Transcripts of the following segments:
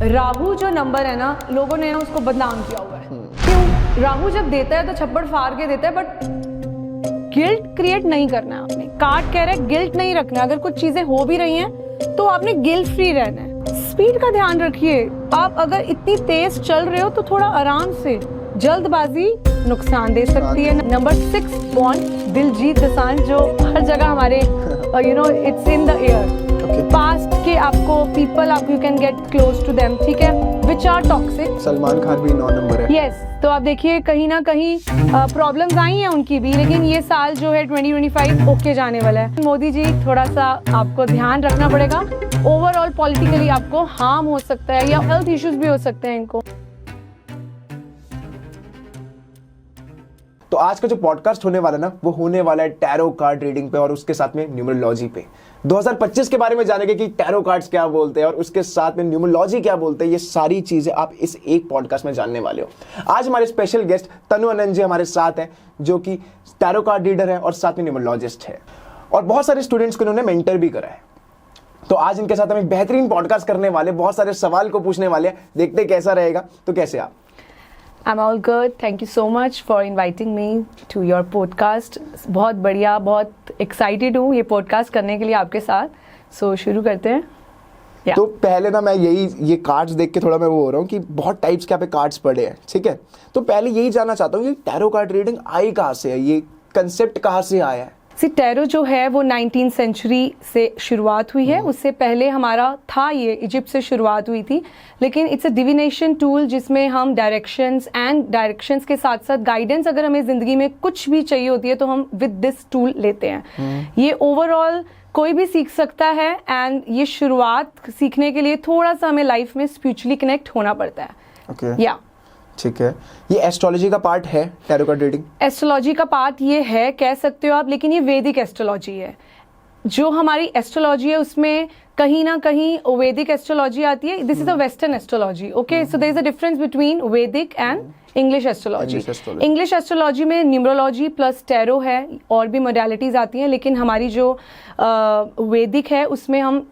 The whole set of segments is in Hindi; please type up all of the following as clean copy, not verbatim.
राहु जो नंबर है ना, लोगों ने ना उसको बदनाम किया हुआ है। क्यों? राहु जब देता है तो छप्पड़ फाड़ के देता है, बट गिल्ट क्रिएट नहीं करना है आपने। कार्ड कह रहा है गिल्ट नहीं रखना। अगर कुछ चीजें हो भी रही हैं तो आपने गिल्ट फ्री रहना है। स्पीड का ध्यान रखिए। आप अगर इतनी तेज चल रहे हो तो थोड़ा आराम से, जल्दबाजी नुकसान दे सकती है। नंबर 6 बॉन्ड, दिलजीत दोसांझ, जो हर जगह हमारे it's in the air. Past के आपको पीपल, आप you can get close to them, ठीक है, which are toxic. Salman Khan भी 9 नंबर है। यस, तो आप देखिए कहीं ना कहीं प्रॉब्लम्स आई हैं उनकी भी, लेकिन ये साल जो है 2025 ओके जाने वाला है। मोदी जी, थोड़ा सा आपको ध्यान रखना पड़ेगा। ओवरऑल पॉलिटिकली आपको हार्म हो सकता है या हेल्थ इश्यूज भी हो सकते हैं इनको। तो आज का जो पॉडकास्ट होने वाला ना, वो होने वाला है टैरो कार्ड रीडिंग पे और उसके साथ में न्यूमरोलॉजी पे। 2025 के बारे में जानेंगे कि टैरो कार्ड्स क्या बोलते हैं और उसके साथ में न्यूमरोलॉजी क्या बोलते हैं। ये सारी चीजें आप इस एक पॉडकास्ट में जानने वाले हो। आज हमारे स्पेशल गेस्ट तनु आनंद जी हमारे साथ हैं, जो कि टैरो कार्ड रीडर है और साथ में न्यूमरोलॉजिस्ट है, और बहुत सारे स्टूडेंट्स को इन्होंने मेंटर भी करा है। तो आज इनके साथ हम एक बेहतरीन पॉडकास्ट करने वाले, बहुत सारे सवाल को पूछने वाले हैं। देखते कैसा रहेगा। तो कैसे आप? I'm all good. Thank you so much for inviting me to your podcast. बहुत बढ़िया, बहुत एक्साइटेड हूँ ये पॉडकास्ट करने के लिए आपके साथ। सो शुरू करते हैं। Yeah. तो पहले ना मैं ये कार्ड्स देख के थोड़ा मैं वो हो रहा हूँ कि बहुत टाइप्स के यहाँ पे कार्ड्स पड़े हैं, ठीक है। तो पहले यही जानना चाहता हूँ कि टैरो कार्ड रीडिंग आई कहाँ से है, ये कंसेप्ट कहाँ से आया है? टैरो जो है वो 19th सेंचुरी से शुरुआत हुई है। उससे पहले हमारा था, ये इजिप्ट से शुरुआत हुई थी, लेकिन इट्स अ डिविनेशन टूल जिसमें हम डायरेक्शंस के साथ साथ गाइडेंस, अगर हमें जिंदगी में कुछ भी चाहिए होती है तो हम विद दिस टूल लेते हैं। ये ओवरऑल कोई भी सीख सकता है, एंड ये शुरुआत सीखने के लिए थोड़ा सा हमें लाइफ में स्पिरिचुअली कनेक्ट होना पड़ता है। Okay. या ठीक है। ये एस्ट्रोलॉजी का पार्ट है टैरो कार्ड रीडिंग? एस्ट्रोलॉजी का पार्ट ये है, कह सकते हो आप, लेकिन ये वैदिक एस्ट्रोलॉजी है। जो हमारी एस्ट्रोलॉजी है उसमें कहीं ना कहीं वैदिक एस्ट्रोलॉजी आती है। This is a western astrology. Okay, so there is a difference between Vedic and English astrology. English astrology में न्यूमरोलॉजी प्लस टैरो है, और भी मोडालिटीज आती हैं, लेकिन हमारी जो वैदिक है उसमें हम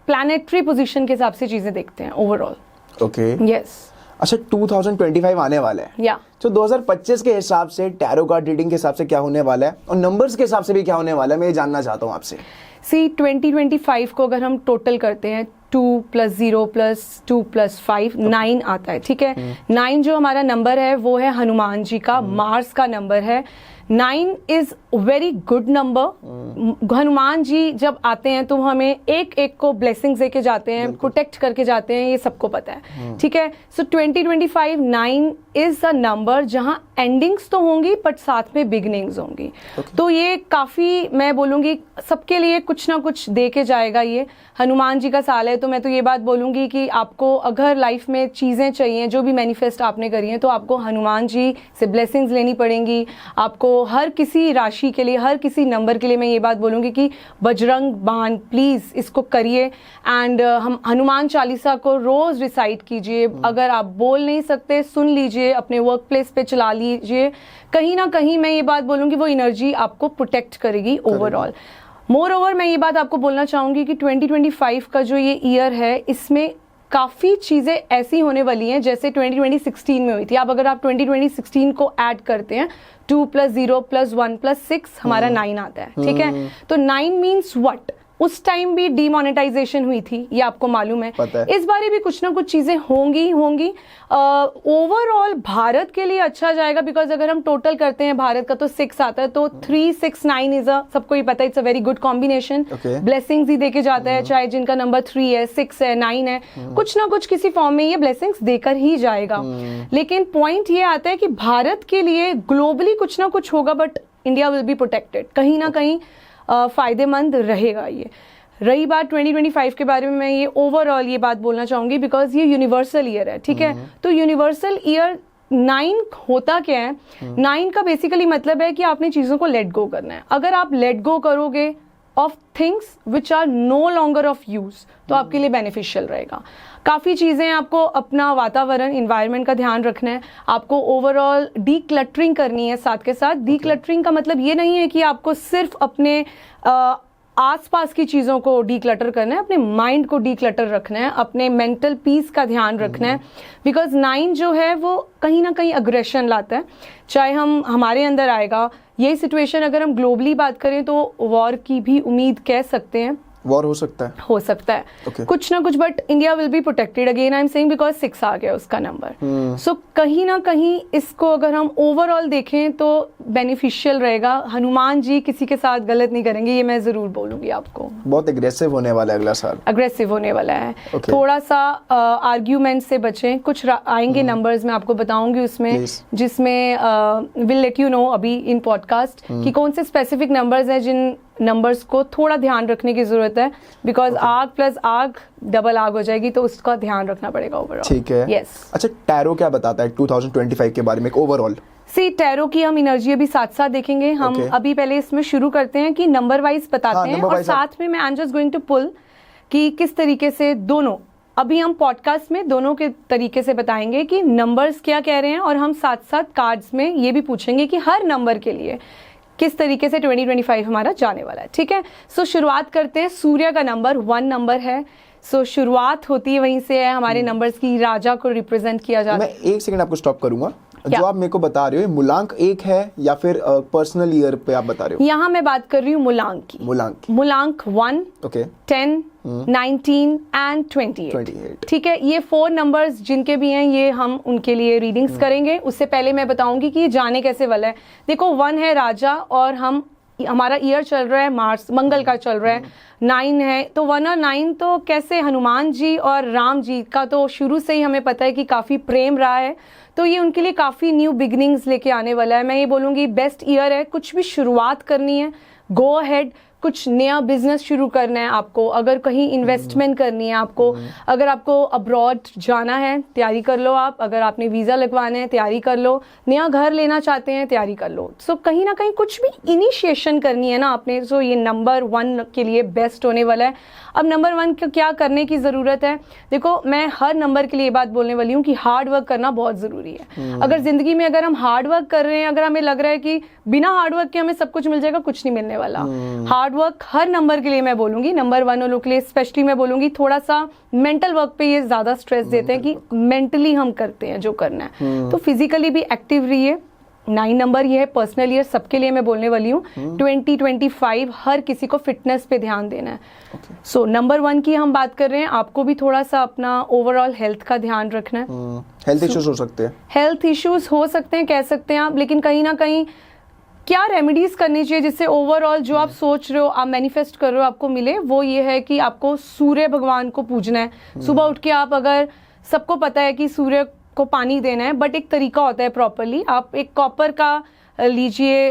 प्लैनेटरी पोजीशन के हिसाब से चीजें देखते हैं ओवरऑल। Okay, yes. अच्छा, 2025 आने वाला है, या तो 2025 के हिसाब से टैरो कार्ड रीडिंग के हिसाब से क्या होने वाला है और नंबर्स के हिसाब से भी क्या होने वाला है, मैं ये जानना चाहता हूँ आपसे। 2025 को अगर हम टोटल करते हैं, 2 + 0 + 2 + 5 9 आता है, ठीक है। 9 जो हमारा नंबर है वो है हनुमान जी का, मार्स का नंबर है। 9 is very good number. Hanuman ji जब आते हैं तो हमें एक एक को ब्लेसिंग्स देके जाते हैं, प्रोटेक्ट करके जाते हैं, ये सबको पता है, ठीक है। सो 2025 9 इज अ नंबर जहां एंडिंग्स तो होंगी बट साथ में बिगनिंग्स होंगी। तो ये काफी, मैं बोलूंगी सबके लिए कुछ ना कुछ दे के जाएगा। ये हनुमान जी का साल है, तो मैं तो ये बात बोलूंगी कि आपको अगर लाइफ में चीजें चाहिए, जो भी मैनिफेस्ट आपने करी है, तो आपको हनुमान जी से ब्लेसिंग्स लेनी पड़ेंगी। आपको हर किसी राशि के लिए, हर किसी नंबर के लिए मैं ये बात बोलूंगी कि बजरंग बाण प्लीज इसको करिए, एंड हम हनुमान चालीसा को रोज रिसाइट कीजिए। अगर आप बोल नहीं सकते, सुन लीजिए, अपने वर्क प्लेस पे चला लीजिए। कहीं ना कहीं मैं ये बात बोलूंगी वो एनर्जी आपको प्रोटेक्ट करेगी ओवरऑल। मोर ओवर मैं ये बात आपको बोलना चाहूंगी कि 2025 का जो ये ईयर है, इसमें काफ़ी चीज़ें ऐसी होने वाली हैं जैसे 2016 में हुई थी। अब अगर आप 2016 को ऐड करते हैं, 2 + 0 + 1 + 6 हमारा 9 आता है, ठीक है। तो 9 मीन्स व्हाट? उस टाइम भी डीमोनेटाइजेशन हुई थी, ये आपको मालूम है। इस बारे भी कुछ ना कुछ चीजें होंगी। ओवरऑल भारत के लिए अच्छा जाएगा, बिकॉज अगर हम टोटल करते हैं भारत का तो 6 आता है, तो 3 6 9 इज अ, सबको ही पता है, it's a very good combination. Blessings ही देके जाता है, चाहे जिनका नंबर 3 है, 6 है, 9 है, कुछ ना कुछ किसी फॉर्म में ये ब्लेसिंग्स देकर ही जाएगा। लेकिन पॉइंट ये आता है कि भारत के लिए ग्लोबली कुछ ना कुछ होगा, but India will be protected, कहीं ना कहीं फायदेमंद रहेगा। ये रही बात 2025 के बारे में, मैं ये ओवरऑल ये बात बोलना चाहूंगी बिकॉज ये यूनिवर्सल ईयर है, ठीक है। तो यूनिवर्सल ईयर 9 होता क्या है? 9 का बेसिकली मतलब है कि आपने चीजों को लेट गो करना है। अगर आप लेट गो करोगे of things which are no longer of use, तो आपके लिए बेनिफिशियल रहेगा। काफ़ी चीज़ें, आपको अपना वातावरण, इन्वायरमेंट का ध्यान रखना है, आपको ओवरऑल डी क्लटरिंग करनी है। साथ के साथ डी क्लटरिंग का मतलब ये नहीं है कि आपको सिर्फ अपने आसपास की चीज़ों को डीक्लटर करना है, अपने माइंड को डीक्लटर रखना है, अपने मेंटल पीस का ध्यान रखना है। बिकॉज 9 जो है वो कहीं ना कहीं अग्रेशन लाता है, चाहे हमारे अंदर आएगा। यही सिचुएशन अगर हम ग्लोबली बात करें तो वॉर की भी उम्मीद कह सकते हैं, वॉर हो सकता है, हो सकता है Okay. कुछ ना कुछ, but India will be protected again. I am saying because 6 आ गया उसका नंबर। सो कहीं ना कहीं इसको अगर हम ओवरऑल देखें तो बेनिफिशियल रहेगा। हनुमान जी किसी के साथ गलत नहीं करेंगे, ये मैं जरूर बोलूंगी आपको। बहुत एग्रेसिव होने वाला है अगला साल, अग्रेसिव होने वाला है। Okay. थोड़ा सा आर्ग्यूमेंट से बचें। कुछ आएंगे नंबर्स मैं आपको बताऊंगी उसमें, Please. जिसमें विल लेट यू नो अभी इन पॉडकास्ट कि कौन से स्पेसिफिक नंबर्स हैं जिन नंबर्स को थोड़ा ध्यान रखने की जरूरत है। बिकॉज आग प्लस आग डबल आग हो जाएगी, तो उसका ध्यान रखना पड़ेगा ओवरऑल। ठीक है। यस। अच्छा, टैरो क्या बताता है 2025 के बारे में ओवरऑल? सी टैरो की हम एनर्जी अभी साथ साथ देखेंगे। हम Okay. अभी पहले इसमें शुरू करते हैं कि नंबर वाइज बताते हाँ, हैं, number और wise साथ में मैं I am just going to pull कि किस तरीके से दोनों, अभी हम पॉडकास्ट में दोनों के तरीके से बताएंगे कि नंबर्स क्या कह रहे हैं, और हम साथ साथ कार्ड्स में ये भी पूछेंगे कि हर नंबर के लिए किस तरीके से 2025 हमारा जाने वाला है। ठीक है, सो शुरुआत करते हैं। सूर्य का नंबर 1 नंबर है, सो शुरुआत होती है वहीं से है। हमारे नंबर्स की राजा को रिप्रेजेंट किया जाता मैं है। 1 सेकंड आपको स्टॉप करूंगा। क्या? जो आप मेरे को बता रहे हो, ये मूलांक 1 है या फिर पर्सनल ईयर पे आप बता रहे हो? यहाँ मैं बात कर रही हूँ मूलांक की। मूलांक। मूलांक 1, ओके। 10, 19 एंड 28। 28। ठीक है, ये 4 नंबर्स जिनके भी हैं ये हम उनके लिए रीडिंग्स करेंगे। उससे पहले मैं बताऊंगी कि ये जाने कैसे वाला है। देखो 1 है राजा, और हमारा ईयर चल रहा है मार्स, मंगल का चल रहा है। 9 है, तो 1 और 9 तो कैसे, हनुमान जी और राम जी का तो शुरू से ही हमें पता है कि काफ़ी प्रेम रहा है, तो ये उनके लिए काफ़ी न्यू बिगिनिंग्स लेके आने वाला है। मैं ये बोलूँगी बेस्ट ईयर है, कुछ भी शुरुआत करनी है गो अहेड। कुछ नया बिजनेस शुरू करना है आपको, अगर कहीं इन्वेस्टमेंट करनी है आपको, अगर आपको अब्रॉड जाना है तैयारी कर लो आप, अगर आपने वीज़ा लगवाना है तैयारी कर लो, नया घर लेना चाहते हैं तैयारी कर लो। सो कहीं ना कहीं कुछ भी इनिशिएशन करनी है ना आपने, सो ये नंबर 1 के लिए बेस्ट होने वाला है। अब नंबर 1 को क्या करने की ज़रूरत है? देखो मैं हर नंबर के लिए बात बोलने वाली हूँ कि हार्ड वर्क करना बहुत ज़रूरी है। अगर ज़िंदगी में अगर हम हार्ड वर्क कर रहे हैं, अगर हमें लग रहा है कि बिना हार्ड वर्क के हमें सब कुछ मिल जाएगा, कुछ नहीं मिलने वाला। हार्ड वर्क हर नंबर के लिए मैं बोलूँगी, नंबर 1 वालों के लिए स्पेशली मैं बोलूँगी थोड़ा सा मेंटल वर्क पे ये ज़्यादा स्ट्रेस देते हैं कि मेंटली हम करते हैं जो करना है, तो फिजिकली भी एक्टिव रहिए। 9 नंबर ये है पर्सनल ईयर, सबके लिए मैं बोलने वाली हूँ। 2025 हर किसी को फिटनेस पे ध्यान देना है। सो नंबर 1 की हम बात कर रहे हैं, आपको भी थोड़ा सा अपना ओवरऑल हेल्थ का ध्यान रखना है। हेल्थ इश्यूज हो सकते हैं, हेल्थ इश्यूज हो सकते हैं, कह सकते हैं आप, लेकिन कहीं ना कहीं क्या रेमेडीज करनी चाहिए जिससे ओवरऑल जो आप सोच रहे हो, आप मैनिफेस्ट कर रहे हो, आपको मिले। वो ये है कि आपको सूर्य भगवान को पूजना है। सुबह उठ के आप, अगर सबको पता है कि सूर्य को पानी देना है, बट एक तरीका होता है प्रॉपरली। आप एक कॉपर का लीजिए,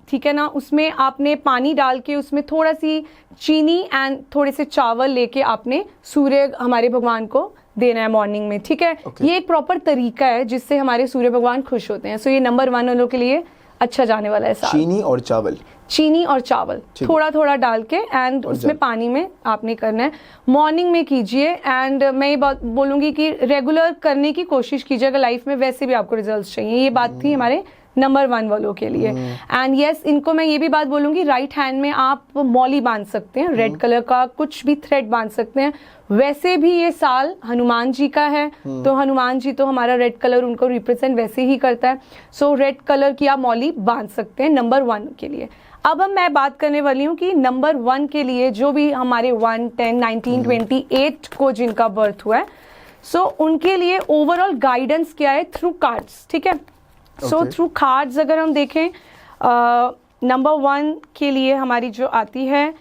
ठीक है ना, उसमें आपने पानी डाल के उसमें थोड़ा सी चीनी एंड थोड़े से चावल लेके आपने सूर्य हमारे भगवान को देना है मॉर्निंग में। ठीक है, ये एक प्रॉपर तरीका है जिससे हमारे सूर्य भगवान खुश होते हैं। सो ये नंबर 1 वालों के लिए अच्छा जाने वाला है साल। चीनी और चावल, चीनी और चावल थोड़ा थोड़ा डाल के एंड उसमें पानी में आपने करना है, मॉर्निंग में कीजिए। एंड मैं ये बात बोलूँगी कि रेगुलर करने की कोशिश कीजिए अगर लाइफ में वैसे भी आपको रिजल्ट्स चाहिए। ये बात थी हमारे नंबर 1 वालों के लिए। एंड यस, इनको मैं ये भी बात बोलूँगी, राइट हैंड में आप मौली बांध सकते हैं, रेड कलर का कुछ भी थ्रेड बांध सकते हैं। वैसे भी ये साल हनुमान जी का है, तो हनुमान जी तो हमारा रेड कलर उनको रिप्रेजेंट वैसे ही करता है। सो रेड कलर की आप मौली बांध सकते हैं नंबर 1 के लिए। अब मैं बात करने वाली हूँ कि नंबर 1 के लिए जो भी हमारे 1, 10, 19, 28 को जिनका बर्थ हुआ है, सो उनके लिए ओवरऑल गाइडेंस क्या है थ्रू कार्ड्स। ठीक है, सो थ्रू कार्ड्स अगर हम देखें, नंबर 1 के लिए हमारी जो आती है,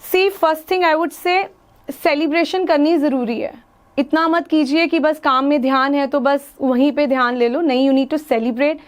see first thing I would say celebration करनी ज़रूरी है। इतना मत कीजिए कि बस काम में ध्यान है तो बस वहीं पे ध्यान ले लो, नहीं, you need to celebrate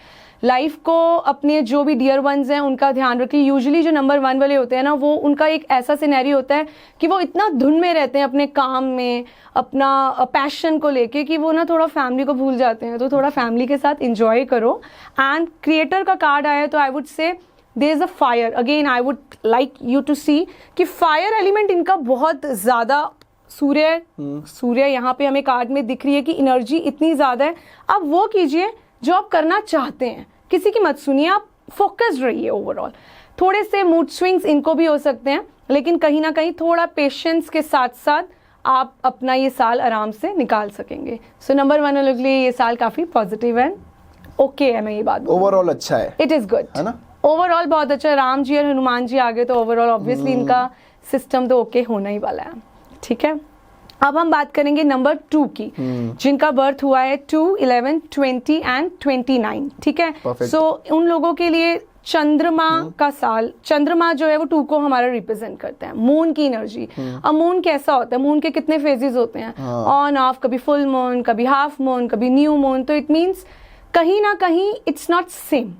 life को। अपने जो भी डियर वंस हैं उनका ध्यान रखिए। यूजुअली जो नंबर 1 वाले होते हैं ना, वो उनका एक ऐसा सिनेरियो होता है कि वो इतना धुन में रहते हैं अपने काम में, अपना पैशन को लेके, कि वो ना थोड़ा फैमिली को भूल जाते हैं। तो थोड़ा फैमिली के साथ इंजॉय करो। एंड क्रिएटर का कार्ड आया तो I would say there is a fire. Again I would like you to see कि फायर एलिमेंट इनका बहुत ज़्यादा, सूर्य यहाँ पे हमें कार्ड में दिख रही है कि एनर्जी इतनी ज़्यादा है। आप वो कीजिए जो आप करना चाहते हैं, किसी की मत सुनिए, आप फोकस्ड रहिए ओवरऑल। थोड़े से मूड स्विंग्स इनको भी हो सकते हैं, लेकिन कहीं ना कहीं थोड़ा पेशेंस के साथ साथ आप अपना ये साल आराम से निकाल सकेंगे। सो नंबर 1 वालों के लिए ये साल काफी पॉजिटिव एंड ओके है, मैं ये बात ओवरऑल अच्छा है, इट इज गुड, है ना? ओवरऑल बहुत अच्छा। राम जी और हनुमान जी आगे तो ओवरऑल ऑब्वियसली इनका सिस्टम तो ओके होना ही वाला है, ठीक है। अब हम बात करेंगे नंबर 2 की, जिनका बर्थ हुआ है 2, 11, 20 एंड 29, ठीक है। Perfect. सो उन लोगों के लिए चंद्रमा का साल, चंद्रमा जो है वो 2 को हमारा रिप्रेजेंट करता है, मून की एनर्जी। अब मून कैसा होता है, मून के कितने फेजेस होते हैं, ऑन ऑफ, कभी फुल मून, कभी हाफ मून, कभी न्यू मून। तो इट मीन्स कहीं ना कहीं इट्स नॉट सेम,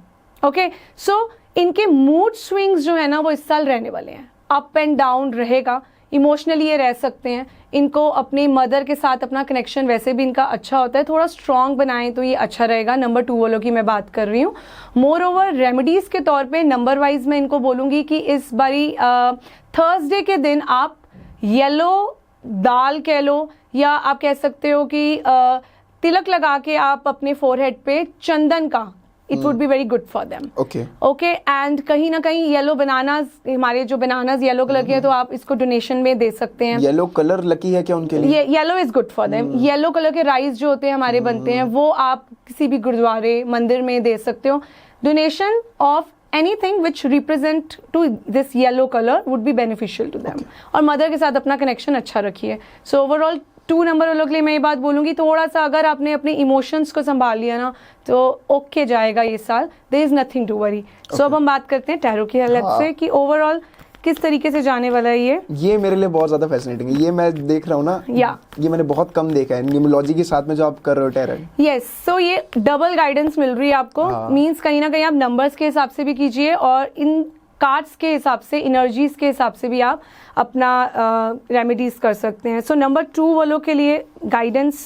ओके। सो इनके मूड स्विंग्स जो है ना वो इस साल रहने वाले हैं, अप एंड डाउन रहेगा। इमोशनली ये रह सकते हैं, इनको अपनी मदर के साथ अपना कनेक्शन वैसे भी इनका अच्छा होता है, थोड़ा स्ट्रॉन्ग बनाएं तो ये अच्छा रहेगा। नंबर 2 वालों की मैं बात कर रही हूँ। मोर ओवर रेमेडीज के तौर पे नंबर वाइज मैं इनको बोलूँगी कि इस बारी थर्सडे के दिन आप येलो दाल कह लो, या आप कह सकते हो कि तिलक लगा के आप अपने फोरहेड पे चंदन का, it would be very good for them, okay. And कहीं ना कहीं येलो बनानास, हमारे जो बनानास येलो कलर के हैं तो आप इसको डोनेशन में दे सकते हैं। येलो कलर लकी है क्या उनके लिए? Yellow is good for them. Yellow colour के राइस जो होते हैं हमारे बनते हैं, वो आप किसी भी गुरुद्वारे मंदिर में दे सकते हो। Donation of anything which represent to this yellow colour would be beneficial to them. और मदर के साथ अपना कनेक्शन अच्छा रखिए। सो ओवरऑल 2 नंबर वालों के लिए मैं ये बात बोलूंगी, थोड़ा सा अगर आपने अपने इमोशंस को संभाल लिया ना तो ओके जाएगा ये साल, there is nothing to worry. So अब हम बात करते हैं टैरो की हालत से कि ओवरऑल किस तरीके से जाने वाला है ये मेरे लिए बहुत ज्यादा फैसिनेटिंग है। ये मैं देख रहा हूँ ना, ये मैंने बहुत कम देखा है न्यूमरोलॉजी के साथ में जो आप कर रहे हो टैरो। यस, सो ये डबल गाइडेंस मिल रही है आपको। मींस कहीं ना कहीं आप नंबर्स के हिसाब से भी कीजिए और इन कार्ड्स के हिसाब से, एनर्जीज के हिसाब से भी आप अपना रेमेडीज कर सकते हैं। सो नंबर 2 वालों के लिए guidance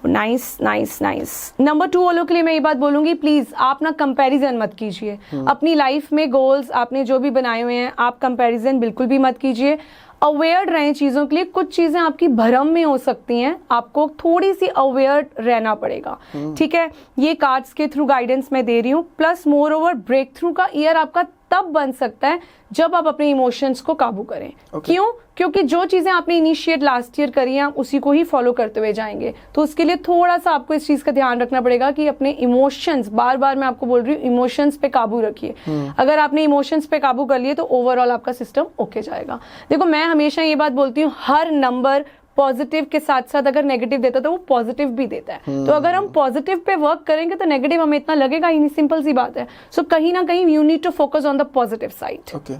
nice nice nice. Number 2 वालों के लिए मैं ये बात बोलूंगी, प्लीज आप ना कंपैरिजन मत कीजिए अपनी लाइफ में। गोल्स आपने जो भी बनाए हुए हैं, आप कंपैरिजन बिल्कुल भी मत कीजिए। अवेयर रहें चीज़ों के लिए। कुछ चीज़ें आपकी भ्रम में हो सकती हैं, आपको थोड़ी सी अवेयर रहना पड़ेगा, ठीक है। ये कार्ड्स के थ्रू गाइडेंस मैं दे रही हूँ। Plus moreover breakthrough का ईयर आपका तब बन सकता है जब आप अपने इमोशंस को काबू करें। क्यों? क्योंकि जो चीज़ें आपने इनिशिएट लास्ट ईयर करी हैं, आप उसी को ही फॉलो करते हुए जाएंगे। तो उसके लिए थोड़ा सा आपको इस चीज़ का ध्यान रखना पड़ेगा कि अपने इमोशंस, बार बार मैं आपको बोल रही हूँ, इमोशंस पे काबू रखिए। अगर आपने इमोशंस पे काबू कर लिए तो ओवरऑल आपका सिस्टम ओके जाएगा। देखो, मैं हमेशा ये बात बोलती हूँ, हर नंबर पॉजिटिव के साथ साथ अगर नेगेटिव देता है तो वो पॉजिटिव भी देता है। तो अगर हम पॉजिटिव पे वर्क करेंगे तो नेगेटिव हमें इतना लगेगा ही नहीं, सिंपल सी बात है। सो कहीं ना कहीं you need to focus on the positive side.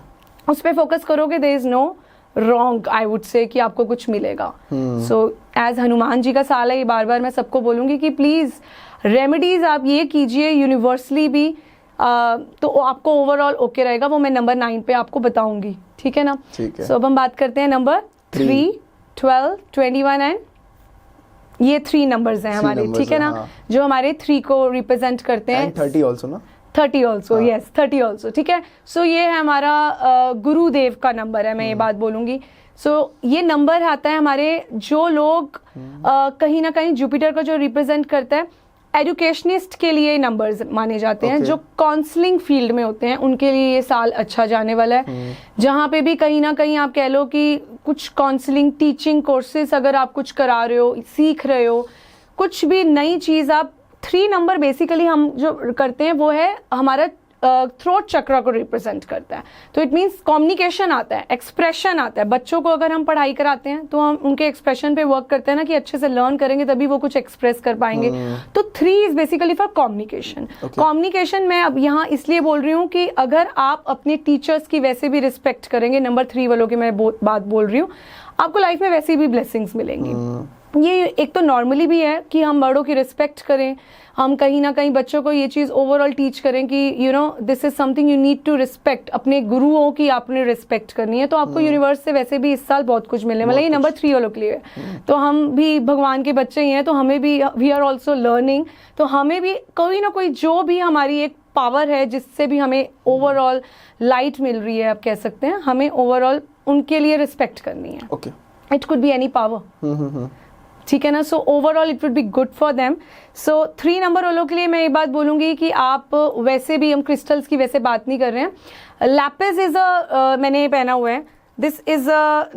उस पे फोकस करोगे, there is no wrong, I would say, कि आपको कुछ मिलेगा। सो एज हनुमान जी का साल है, ये बार बार मैं सबको बोलूंगी कि प्लीज रेमेडीज आप ये कीजिए यूनिवर्सली भी, तो आपको ओवरऑल ओके रहेगा। वो मैं नंबर 9 पे आपको बताऊंगी, ठीक है ना। सो अब हम बात करते हैं नंबर 3, 12, 21 एंड ये 3 नंबर्स हैं हमारे, ठीक है ना, जो हमारे 3 को रिप्रेजेंट करते हैं। 30 ऑल्सो ना, 30 ऑल्सो, यस 30 ऑल्सो, ठीक है। सो ये है हमारा गुरुदेव का नंबर है, मैं ये बात बोलूंगी। सो ये नंबर आता है हमारे, जो लोग कहीं ना कहीं जुपिटर को जो रिप्रेजेंट करता है, एजुकेशनिस्ट के लिए नंबर्स माने जाते हैं। जो काउंसलिंग फील्ड में होते हैं उनके लिए ये साल अच्छा जाने वाला है। जहाँ पे भी कहीं ना कहीं आप कह लो कि कुछ काउंसलिंग टीचिंग कोर्सेज अगर आप कुछ करा रहे हो, सीख रहे हो, कुछ भी नई चीज़ आप, 3 नंबर बेसिकली हम जो करते हैं वो है हमारा थ्रोट चक्र को रिप्रेजेंट करता है। तो इट मीन्स कम्युनिकेशन आता है, एक्सप्रेशन आता है। बच्चों को अगर हम पढ़ाई कराते हैं तो हम उनके एक्सप्रेशन पे वर्क करते हैं ना, कि अच्छे से लर्न करेंगे तभी वो कुछ एक्सप्रेस कर पाएंगे। तो 3 is basically for communication. Communication मैं अब यहाँ इसलिए बोल रही हूँ कि अगर आप अपने टीचर्स की वैसे भी रिस्पेक्ट करेंगे, नंबर 3 वालों की मैं बात बोल रही हूँ, आपको लाइफ में वैसे भी ब्लेसिंग्स मिलेंगी। ये एक तो नॉर्मली भी है कि हम बड़ों की रिस्पेक्ट करें, हम कहीं ना कहीं बच्चों को ये चीज़ ओवरऑल टीच करें कि you know this is something you need to respect. अपने गुरुओं की आपने रिस्पेक्ट करनी है, तो आपको यूनिवर्स से वैसे भी इस साल बहुत कुछ मिलने वाला है। ये नंबर 3 वालों के लिए है। तो हम भी भगवान के बच्चे ही हैं, तो हमें भी, वी आर ऑल्सो लर्निंग, तो हमें भी कोई ना कोई जो भी हमारी एक पावर है जिससे भी हमें ओवरऑल लाइट मिल रही है, आप कह सकते हैं, हमें ओवरऑल उनके लिए रिस्पेक्ट करनी है। It could be any power, ठीक है ना. So overall it would be good for them. So 3 number वालों के लिए मैं ये बात बोलूंगी कि आप वैसे भी, हम क्रिस्टल्स की वैसे बात नहीं कर रहे हैं. लैपिस इज मैंने ये पहना हुआ है. दिस इज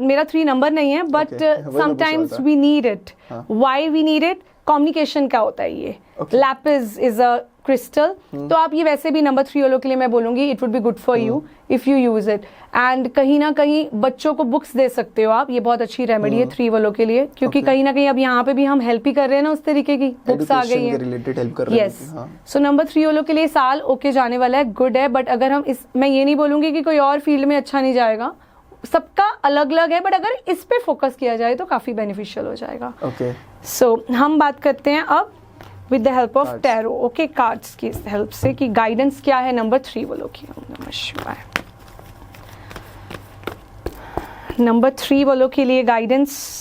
मेरा 3 नंबर नहीं है, but sometimes we need it. Why we need it? Communication का होता है ये. Lapis is a crystal. तो आप ये वैसे भी नंबर 3 वालों के लिए मैं बोलूंगी it would be good for you if you use it. And कहीं ना कहीं बच्चों को बुक्स दे सकते हो आप. ये बहुत अच्छी रेमेडी है 3 वालों के लिए, क्योंकि कहीं ना कहीं अब यहाँ पे भी हम हेल्प ही कर रहे हैं ना, उस तरीके की बुक्स आ गई हैं. यस. सो नंबर 3 वालों के लिए साल ओके जाने वाला है, गुड है. बट अगर हम मैं ये नहीं बोलूंगी कि कोई और फील्ड में अच्छा नहीं जाएगा, सबका अलग अलग है, बट अगर इस पे फोकस किया जाए तो काफी बेनिफिशियल हो जाएगा. ओके. सो हम बात करते हैं अब with the help of tarot. Okay, cards की हेल्प से कि गाइडेंस क्या है नंबर 3 वालों की. नमः शिवाय. नंबर 3 वालों के लिए guidance,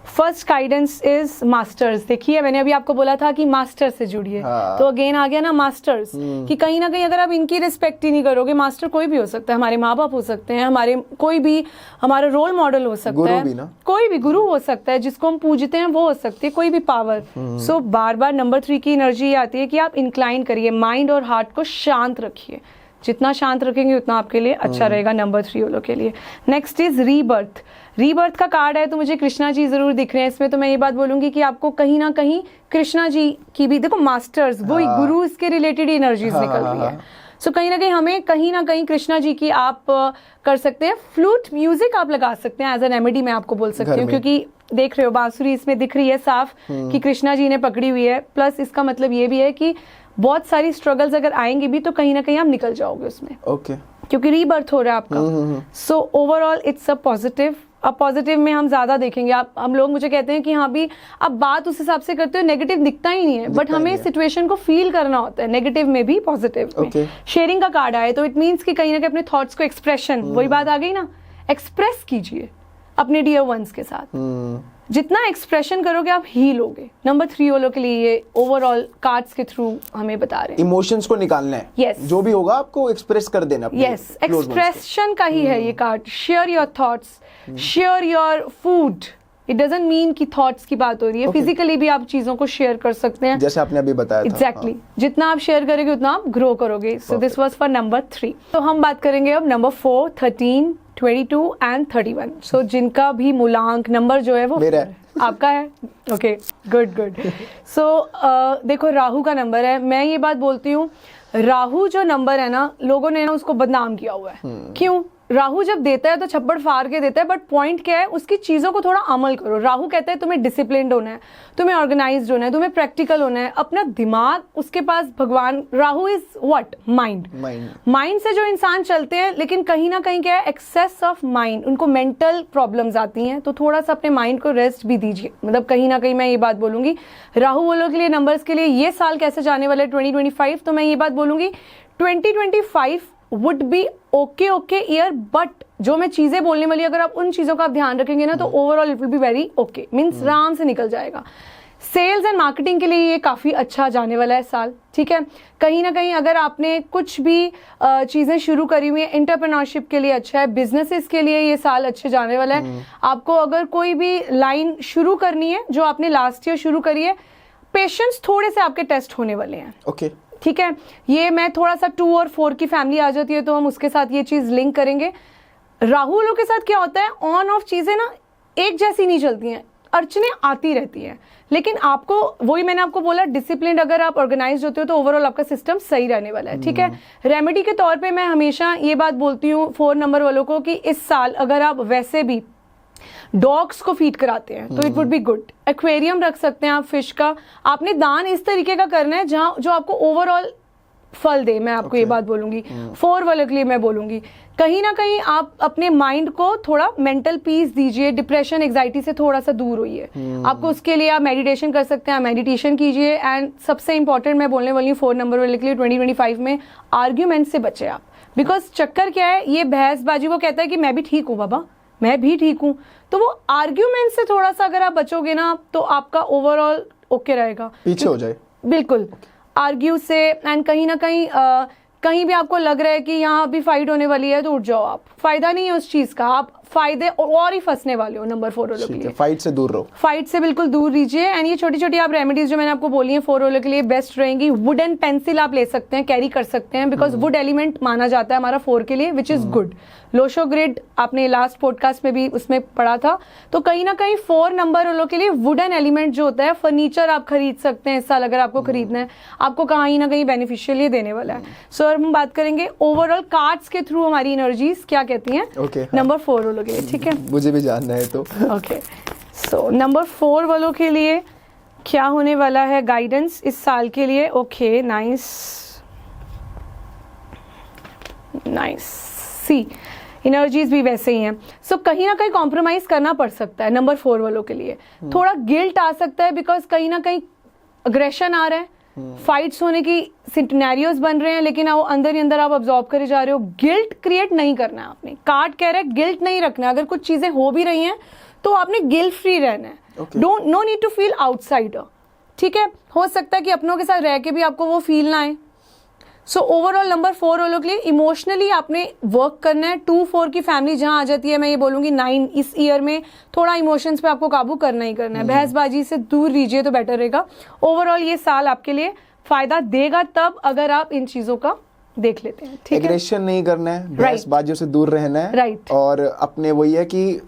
first guidance is masters. देखिए मैंने अभी आपको बोला था कि मास्टर्स से जुड़िए. तो अगेन आ गया ना मास्टर्स, कि कहीं ना कहीं अगर आप इनकी रिस्पेक्ट ही नहीं करोगे, मास्टर कोई भी हो सकता है, हमारे माँ बाप हो सकते हैं, हमारे कोई भी हमारा रोल मॉडल हो सकता है, कोई भी गुरु हो सकता है, जिसको हम पूजते हैं वो हो सकती है, कोई भी पावर. सो बार बार नंबर 3 की एनर्जी आती है कि आप इंक्लाइन करिए, माइंड और हार्ट को शांत रखिए. जितना शांत रखेंगे उतना आपके लिए अच्छा रहेगा नंबर 3 वालों के लिए. Next is rebirth. रीबर्थ का कार्ड है तो मुझे कृष्णा जी जरूर दिख रहे हैं इसमें. तो मैं ये बात बोलूंगी कि आपको कहीं ना कहीं कृष्णा जी की भी, देखो मास्टर्स वही गुरु, इसके रिलेटेड एनर्जीज निकल रही है. सो कहीं ना कहीं कृष्णा जी की आप कर सकते हैं. फ्लूट म्यूजिक आप लगा सकते हैं एज एन रेमेडी, मैं आपको बोल सकती हूँ, क्योंकि देख रहे हो बांसुरी इसमें दिख रही है साफ कि कृष्णा जी ने पकड़ी हुई है. प्लस इसका मतलब ये भी है कि बहुत सारी स्ट्रगल्स अगर आएंगी भी तो कहीं ना कहीं आप निकल जाओगे उसमें. ओके. क्योंकि रीबर्थ हो रहा है आपका. So overall it's a positive. अब पॉजिटिव में हम ज्यादा देखेंगे. हम लोग मुझे कहते हैं कि हाँ भी अब बात उस हिसाब से करते हो, नेगेटिव दिखता ही नहीं है, बट हमें सिचुएशन को फील करना होता है, नेगेटिव में भी पॉजिटिव में. शेयरिंग का कार्ड आया तो इट मीन्स कि कहीं ना कहीं अपने थॉट्स को एक्सप्रेशन, वही बात आ गई ना, एक्सप्रेस कीजिए अपने डियर वंस के साथ. जितना एक्सप्रेशन करोगे आप हील होगे. नंबर 3 वालों के लिए ये ओवरऑल कार्ड्स के थ्रू हमें बता रहे हैं. इमोशंस को निकालना है. Yes. जो भी होगा आपको एक्सप्रेस कर देना. यस, एक्सप्रेशन का ही है ये card. Share your thoughts, share your food. It doesn't mean कि थॉट्स की बात हो रही है, फिजिकली भी आप चीजों को शेयर कर सकते हैं, जैसे आपने अभी बताया. एग्जैक्टली. जितना आप शेयर करेंगे उतना आप ग्रो करोगे. So this was for number 3. तो हम बात करेंगे अब नंबर 4, 13, 22 एंड 31. सो जिनका भी मूलांक नंबर जो है वो मेरा है. आपका है. Okay, good. सो देखो राहु का नंबर है. मैं ये बात बोलती हूँ, राहु जो नंबर है ना, लोगों ने ना उसको बदनाम किया हुआ है. क्यों? राहु जब देता है तो छप्पड़ फाड़ के देता है, बट पॉइंट क्या है, उसकी चीजों को थोड़ा अमल करो. राहु कहता है तुम्हें डिसिप्लिन्ड होना है, तुम्हें ऑर्गेनाइज्ड होना है, तुम्हें प्रैक्टिकल होना है, अपना दिमाग उसके पास भगवान. Rahu is what? Mind. Mind से जो इंसान चलते हैं, लेकिन कहीं ना कहीं क्या है, एक्सेस ऑफ माइंड, उनको मेंटल प्रॉब्लम्स आती हैं. तो थोड़ा सा अपने माइंड को रेस्ट भी दीजिए. मतलब कहीं ना कहीं मैं ये बात बोलूंगी राहु वालों के लिए, नंबर्स के लिए ये साल कैसे जाने वाला है 2025. तो मैं ये बात बोलूंगी 2025 would be okay year, but जो मैं चीजें बोलने वाली, अगर आप उन चीजों का ध्यान रखेंगे ना तो overall it will be very okay. Means आराम से निकल जाएगा. सेल्स एंड मार्केटिंग के लिए ये काफी अच्छा जाने वाला है साल. ठीक है, कहीं ना कहीं अगर आपने कुछ भी चीजें शुरू करी हुई है, एंटरप्रेन्योरशिप के लिए अच्छा है, बिजनेसेस के लिए ये साल अच्छे जाने वाला है. आपको अगर कोई भी लाइन शुरू करनी है जो आपने लास्ट ईयर शुरू करी है, पेशेंस थोड़े से आपके टेस्ट होने वाले हैं. ओके. ठीक है, ये मैं थोड़ा सा 2 और 4 की फैमिली आ जाती है तो हम उसके साथ ये चीज लिंक करेंगे. राहुल के साथ क्या होता है, ऑन ऑफ चीजें ना एक जैसी नहीं चलती हैं, अड़चने आती रहती हैं. लेकिन आपको, वही मैंने आपको बोला, डिसिप्लिन अगर आप ऑर्गेनाइज होते हो तो ओवरऑल आपका सिस्टम सही रहने वाला है. ठीक है, रेमेडी के तौर पे मैं हमेशा ये बात बोलती हूँ 4 नंबर वालों को कि इस साल अगर आप वैसे भी डॉग्स को फीड कराते हैं तो it would be good. Aquarium रख सकते हैं आप फिश का. आपने दान इस तरीके का करना है जहां जो आपको ओवरऑल फल दे. मैं आपको ये बात बोलूंगी 4 वालों के लिए. मैं बोलूंगी कहीं ना कहीं आप अपने माइंड को थोड़ा मेंटल पीस दीजिए, डिप्रेशन एग्जाइटी से थोड़ा सा दूर होइए. आपको उसके लिए आप मेडिटेशन कर सकते हैं, मेडिटेशन कीजिए. एंड सबसे इंपॉर्टेंट मैं बोलने वाली हूँ 4 नंबर वाले के लिए 2025 में, आर्ग्यूमेंट से बचे आप. बिकॉज चक्कर क्या है, ये बहसबाजी, वो कहता है कि मैं भी ठीक हूँ बाबा, मैं भी ठीक हूँ. तो वो आर्ग्यूमेंट से थोड़ा सा अगर आप बचोगे ना तो आपका ओवरऑल ओके रहेगा. पीछे हो जाए बिल्कुल आर्ग्यू से. एंड कहीं ना कहीं कहीं भी आपको लग रहा है कि यहाँ अभी फाइट होने वाली है तो उठ जाओ आप. फायदा नहीं है उस चीज का. आप फायदे और ही फंसने वाले हो नंबर 4 वालों के ठीक है, लिए। फाइट से दूर रहो। फाइट से बिल्कुल दूर रहिए। एंड ये छोटी छोटी आप रेमेडीज जो मैंने आपको बोली हैं 4 वालों के लिए बेस्ट रहेंगी। वुडन पेंसिल आप ले सकते हैं, कैरी कर सकते हैं, बिकॉज वुड एलिमेंट माना जाता है हमारा 4 के लिए, which is good. Lo Shu grid आपने लास्ट पॉडकास्ट में भी उसमें पढ़ा था। तो कहीं ना कहीं 4 नंबर वालों के लिए वुडन एलिमेंट जो होता है, फर्नीचर आप खरीद सकते हैं इस साल अगर आपको खरीदना है, आपको कहीं ना कहीं बेनिफिशियल ये देने वाला है। सो हम बात करेंगे ओवरऑल कार्ड्स के थ्रू हमारी एनर्जीज क्या कहती हैं Okay, नंबर 4 वालों के लिए, ठीक है। मुझे भी जानना है तो। ओके, सो नंबर 4 वालों के लिए क्या होने वाला है गाइडेंस इस साल के लिए। Okay, nice nice. See energies भी वैसे ही हैं। सो कहीं ना कहीं कॉम्प्रोमाइज करना पड़ सकता है नंबर 4 वालों के लिए। थोड़ा गिल्ट आ सकता है, बिकॉज कहीं ना कहीं अग्रेशन आ रहा है, फाइट्स होने की सिनेरियोस बन रहे हैं, लेकिन वो अंदर ही अंदर आप ऑब्जॉर्व करे जा रहे हो। गिल्ट क्रिएट नहीं करना है आपने। कार्ड कह रहा है गिल्ट नहीं रखना है। अगर कुछ चीजें हो भी रही हैं तो आपने गिल्ट फ्री रहना है। Don't no need to feel outsider, ठीक है। हो सकता है कि अपनों के साथ रह के भी आपको वो फील ना आए। सो ओवरऑल नंबर 4 वालों के लिए इमोशनली आपने वर्क करना है। 2-4 की फैमिली जहां आ जाती है, मैं ये बोलूंगी 9 इस ईयर में थोड़ा इमोशंस पे आपको काबू करना ही करना है। बहसबाजी से दूर रहिए तो बेटर रहेगा। ओवरऑल ये साल आपके लिए फायदा देगा तब अगर आप इन चीजों का देख लेते हैं, ठीक है। एग्रेशन नहीं करना है, बहसबाजियों से दूर रहना है, राइट। और अपने वही है कि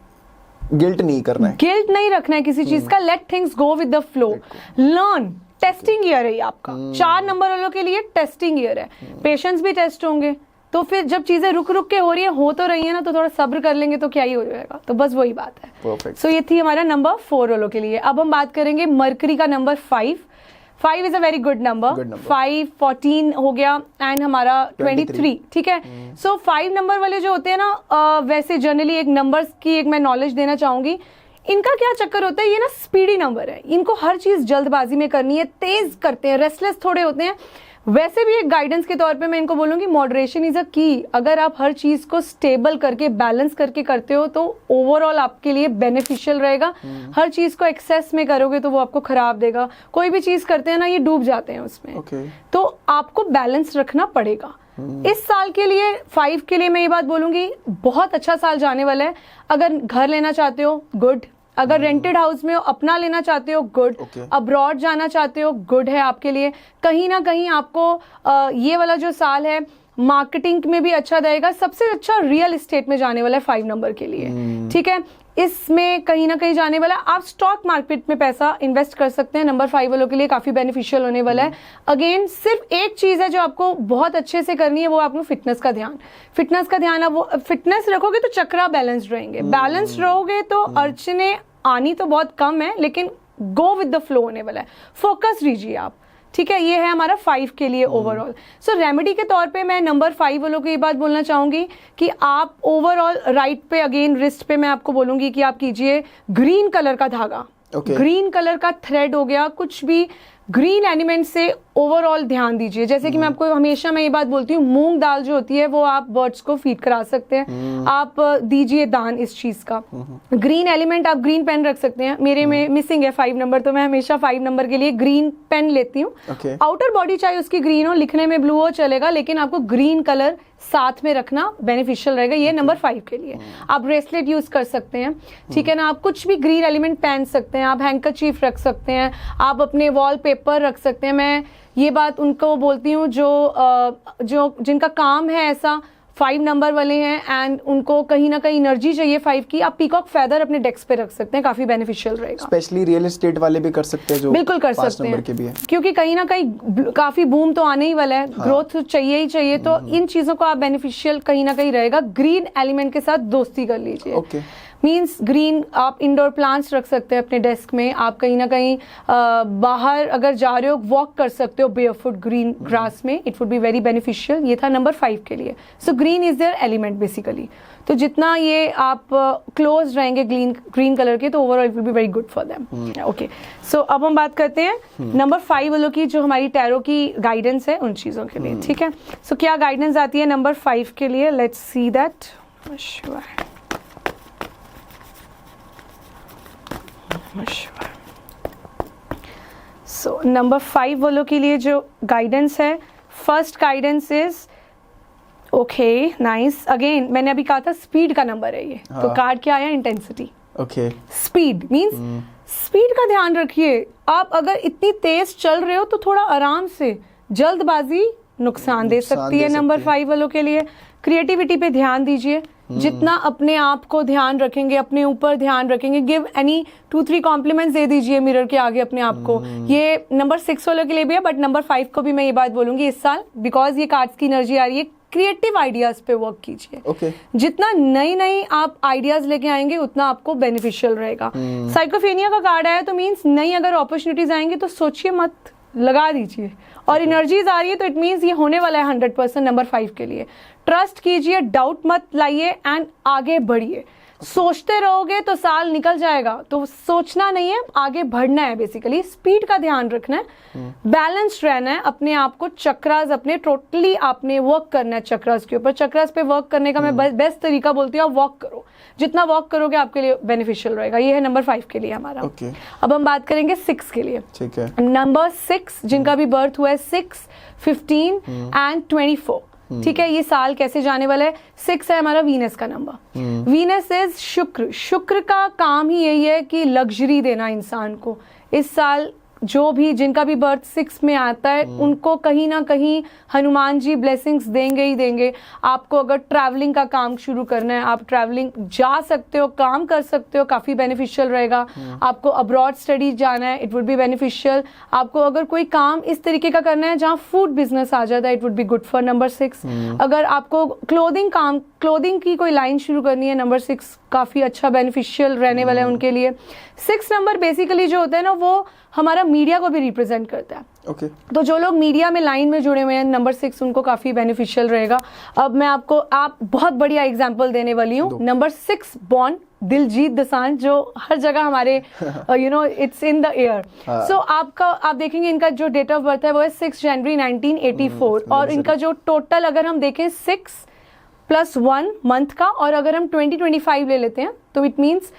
गिल्ट नहीं करना है, गिल्ट नहीं रखना है किसी चीज का। Let things go with the flow, learn. Testing year है ये आपका। 4 नंबर वालों के लिए टेस्टिंग ईयर है। पेशेंस भी टेस्ट होंगे, तो फिर जब चीजें रुक रुक के हो रही है, हो तो रही है ना, तो थोड़ा सब्र कर लेंगे तो क्या ही हो जाएगा। तो बस वही बात है। परफेक्ट। सो ये थी हमारा नंबर 4 वालों के लिए। अब हम बात करेंगे मरकरी का number 5 is a very good number. 5 14 हो गया एंड हमारा 23, ठीक है। सो 5 नंबर वाले जो होते हैं ना, वैसे जनरली एक नंबर्स की एक मैं नॉलेज देना चाहूंगी। इनका क्या चक्कर होता है, ये ना स्पीडी नंबर है, इनको हर चीज जल्दबाजी में करनी है, तेज करते हैं, रेस्टलेस थोड़े होते हैं। वैसे भी एक गाइडेंस के तौर पे मैं इनको बोलूंगी मॉडरेशन इज अ की। अगर आप हर चीज को स्टेबल करके बैलेंस करके करते हो तो ओवरऑल आपके लिए बेनिफिशियल रहेगा। हर चीज को एक्सेस में करोगे तो वो आपको खराब देगा। कोई भी चीज करते हैं ना, ये डूब जाते हैं उसमें। तो आपको बैलेंस रखना पड़ेगा। इस साल के लिए 5 के लिए मैं ये बात बोलूंगी, बहुत अच्छा साल जाने वाला है। अगर घर लेना चाहते हो, गुड। अगर रेंटेड हाउस में हो, अपना लेना चाहते हो, गुड। अब्रॉड जाना चाहते हो, गुड है आपके लिए। कहीं ना कहीं आपको ये वाला जो साल है मार्केटिंग में भी अच्छा रहेगा। सबसे अच्छा रियल एस्टेट में जाने वाला है 5 नंबर के लिए, ठीक है। इसमें कहीं ना कहीं जाने वाला, आप स्टॉक मार्केट में पैसा इन्वेस्ट कर सकते हैं। नंबर 5 वालों के लिए काफी बेनिफिशियल होने वाला है। अगेन सिर्फ एक चीज है जो आपको बहुत अच्छे से करनी है, वो आपको फिटनेस का ध्यान। आप वो फिटनेस रखोगे तो चक्रा बैलेंस्ड रहेंगे। बैलेंस्ड रहोगे तो अड़चने आनी तो बहुत कम है, लेकिन गो विद द फ्लो होने वाला है। फोकस रहिए आप, ठीक है। ये है हमारा 5 के लिए ओवरऑल। सो रेमेडी के तौर पे मैं नंबर 5 वालों को ये बात बोलना चाहूंगी कि आप ओवरऑल राइट पे, अगेन रिस्ट पे मैं आपको बोलूंगी कि आप कीजिए ग्रीन कलर का धागा, ग्रीन कलर का थ्रेड हो गया, कुछ भी ग्रीन एलिमेंट से ओवरऑल ध्यान दीजिए। जैसे कि मैं आपको हमेशा मैं ये बात बोलती हूँ, मूंग दाल जो होती है वो आप बर्ड्स को फीड करा सकते हैं। आप दीजिए दान इस चीज का। ग्रीन एलिमेंट, आप ग्रीन पेन रख सकते हैं। मेरे में मिसिंग है 5 नंबर, तो मैं हमेशा 5 नंबर के लिए ग्रीन पेन लेती हूँ। आउटर बॉडी चाहे उसकी ग्रीन हो, लिखने में ब्लू हो चलेगा, लेकिन आपको ग्रीन कलर साथ में रखना बेनिफिशियल रहेगा। ये नंबर 5 के लिए। आप ब्रेसलेट यूज कर सकते हैं, ठीक है ना। आप कुछ भी ग्रीन एलिमेंट पहन सकते हैं। आप हैंकरचीफ रख सकते हैं, आप अपने वॉलपेपर रख सकते हैं। मैं ये बात उनको बोलती हूँ जो जिनका काम है ऐसा, 5 नंबर वाले हैं एंड उनको कहीं ना कहीं एनर्जी चाहिए 5 की। आप पीकॉक फेदर अपने डेस्क पे रख सकते हैं, काफी बेनिफिशियल रहेगा। स्पेशली रियल एस्टेट वाले भी कर सकते हैं, जो बिल्कुल कर सकते हैं, क्योंकि कहीं ना कहीं काफी बूम तो आने ही वाला है। ग्रोथ चाहिए ही चाहिए, तो इन चीजों को आप बेनिफिशियल कहीं ना कहीं रहेगा। ग्रीन एलिमेंट के साथ दोस्ती कर लीजिए। मीन्स ग्रीन आप इंडोर प्लांट्स रख सकते हैं अपने डेस्क में। आप कहीं ना कहीं बाहर अगर जा रहे हो, वॉक कर सकते हो बेयरफुट ग्रीन ग्रास में। It would be very beneficial. ये था नंबर 5 के लिए। So green is their element basically. तो जितना ये आप क्लोज रहेंगे ग्रीन कलर के, तो overall it will be very good for them. Okay, so अब हम बात करते हैं नंबर 5 वालों की, जो हमारी टैरो की गाइडेंस है उन चीजों के लिए, ठीक है। सो क्या गाइडेंस आती है नंबर 5 के लिए, let's see that. So number 5 वालों के लिए जो गाइडेंस है, first guidance is okay nice. Again मैंने अभी कहा था स्पीड का नंबर है ये, तो कार्ड क्या आया? Intensity. Okay, speed means speed का ध्यान रखिए। आप अगर इतनी तेज चल रहे हो तो थोड़ा आराम से, जल्दबाजी नुकसान दे सकती है नंबर 5 वालों के लिए। क्रिएटिविटी पे ध्यान दीजिए, जितना अपने आप को ध्यान रखेंगे, अपने ऊपर ध्यान रखेंगे, गिव एनी 2-3 कॉम्प्लीमेंट्स दे दीजिए मिरर के आगे अपने आप को। ये नंबर 6 वालों के लिए भी है, बट नंबर 5 को भी मैं ये बात बोलूंगी इस साल, बिकॉज ये कार्ड्स की एनर्जी आ रही है। क्रिएटिव आइडियाज पे वर्क कीजिए। ओके। जितना नई नई आप आइडियाज लेके आएंगे उतना आपको बेनिफिशियल रहेगा। साइकोफेनिया का कार्ड आया तो मीन्स नई अगर अपॉर्चुनिटीज आएंगी तो सोचिए मत, लगा दीजिए। और एनर्जीज आ रही है तो इट मीन्स ये होने वाला है 100% नंबर 5 के लिए। ट्रस्ट कीजिए, डाउट मत लाइए एंड आगे बढ़िए। सोचते रहोगे तो साल निकल जाएगा, तो सोचना नहीं है, आगे बढ़ना है। बेसिकली स्पीड का ध्यान रखना है, बैलेंस्ड रहना है अपने आप को। चक्रास अपने टोटली आपने वर्क करना है चक्रास के ऊपर। चक्रास पे वर्क करने का मैं बेस्ट तरीका बोलती हूँ, वॉक करो। जितना वॉक करोगे आपके लिए बेनिफिशियल रहेगा। ये है नंबर 5 के लिए हमारा। ओके। अब हम बात करेंगे 6 के लिए। ठीक है। नंबर 6 जिनका भी बर्थ हुआ है 6, 15 एंड 24, ठीक है, ये साल कैसे जाने वाला है? 6 है हमारा वीनस का नंबर। वीनस इज शुक्र। शुक्र का काम ही यही है कि लग्जरी देना इंसान को। इस साल जो भी जिनका भी बर्थ 6 में आता है उनको कहीं ना कहीं हनुमान जी ब्लेसिंग्स देंगे ही देंगे। आपको अगर ट्रैवलिंग का काम शुरू करना है, आप ट्रैवलिंग जा सकते हो, काम कर सकते हो, काफ़ी बेनिफिशियल रहेगा। आपको अब्रॉड स्टडी जाना है, इट वुड बी बेनिफिशियल। आपको अगर कोई काम इस तरीके का करना है जहाँ फूड बिजनेस आ जाता है, it would be good for number 6। अगर आपको क्लोथिंग की कोई लाइन शुरू करनी है, नंबर 6 काफ़ी अच्छा बेनिफिशियल रहने वाला है उनके लिए। 6 नंबर बेसिकली जो होता है ना, वो हमारा मीडिया को भी रिप्रेजेंट करता है। ओके। तो जो लोग मीडिया में लाइन में जुड़े हुए हैं, नंबर 6 उनको काफ़ी बेनिफिशियल रहेगा। अब मैं आपको बहुत बढ़िया एग्जांपल देने वाली हूँ। नंबर 6 बॉर्न दिलजीत दोसांझ, जो हर जगह हमारे इट्स इन द एयर। सो आप देखेंगे इनका जो डेट ऑफ बर्थ है वो है 6 जनवरी 1984। और इनका जो टोटल अगर हम देखें 6+1 मंथ का, और अगर हम 2025 ले लेते हैं तो इट मीन्स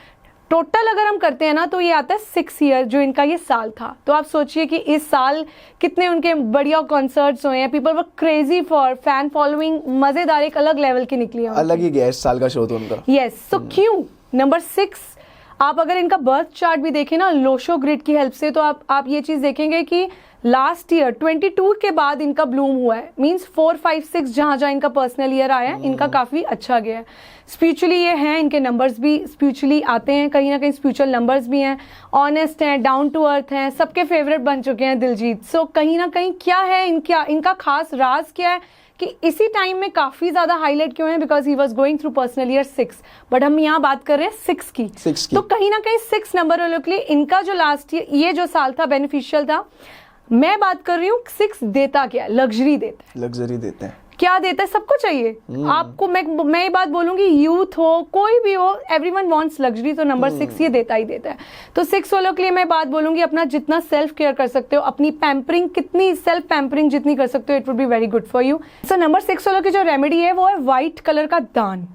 टोटल अगर हम करते हैं ना तो ये आता है 6 ईयर जो इनका ये साल था। तो आप सोचिए कि इस साल कितने उनके बढ़िया कॉन्सर्ट्स हुए हैं। People were crazy for, fan following मजेदार एक अलग लेवल की निकली है। अलग ही गया इस साल का शो तो उनका। यस, सो क्यों नंबर 6 आप अगर इनका बर्थ चार्ट भी देखें ना लोशो ग्रिड की हेल्प से, तो आप ये चीज देखेंगे कि लास्ट ईयर 22 के बाद इनका ब्लूम हुआ है। मींस 4, 5, 6 जहां जहां इनका पर्सनल ईयर आया है, इनका काफी अच्छा गया है। स्पिरिचुअली ये हैं, इनके नंबर्स भी स्पिरिचुअली आते हैं, कहीं ना कहीं स्पिरिचुअल नंबर्स भी हैं, ऑनेस्ट हैं, डाउन टू अर्थ हैं, सबके फेवरेट बन चुके हैं दिलजीत। सो कहीं ना कहीं क्या है इनका खास राज क्या है कि इसी टाइम में काफी ज्यादा हाईलाइट क्यों है? Because he was going through personal year 6, but हम यहाँ बात कर रहे हैं 6 की। तो कहीं ना कहीं 6 नंबर वालों के लिए इनका जो लास्ट ईयर ये जो साल था बेनिफिशियल था। मैं बात कर रही हूँ 6 देता क्या? लग्जरी देता है। लग्जरी देते हैं। क्या देता है? सबको चाहिए आपको। मैं ये बात बोलूंगी, यूथ हो कोई भी हो, एवरीवन वांट्स लग्जरी, तो नंबर 6 ये देता ही देता है। तो 6 वालों के लिए मैं बात बोलूंगी, अपना जितना सेल्फ केयर कर सकते हो, अपनी पैम्परिंग, कितनी सेल्फ पैम्परिंग जितनी कर सकते हो, it would be very good for you. So number 6 वालों की जो रेमेडी है वो है व्हाइट कलर का दान।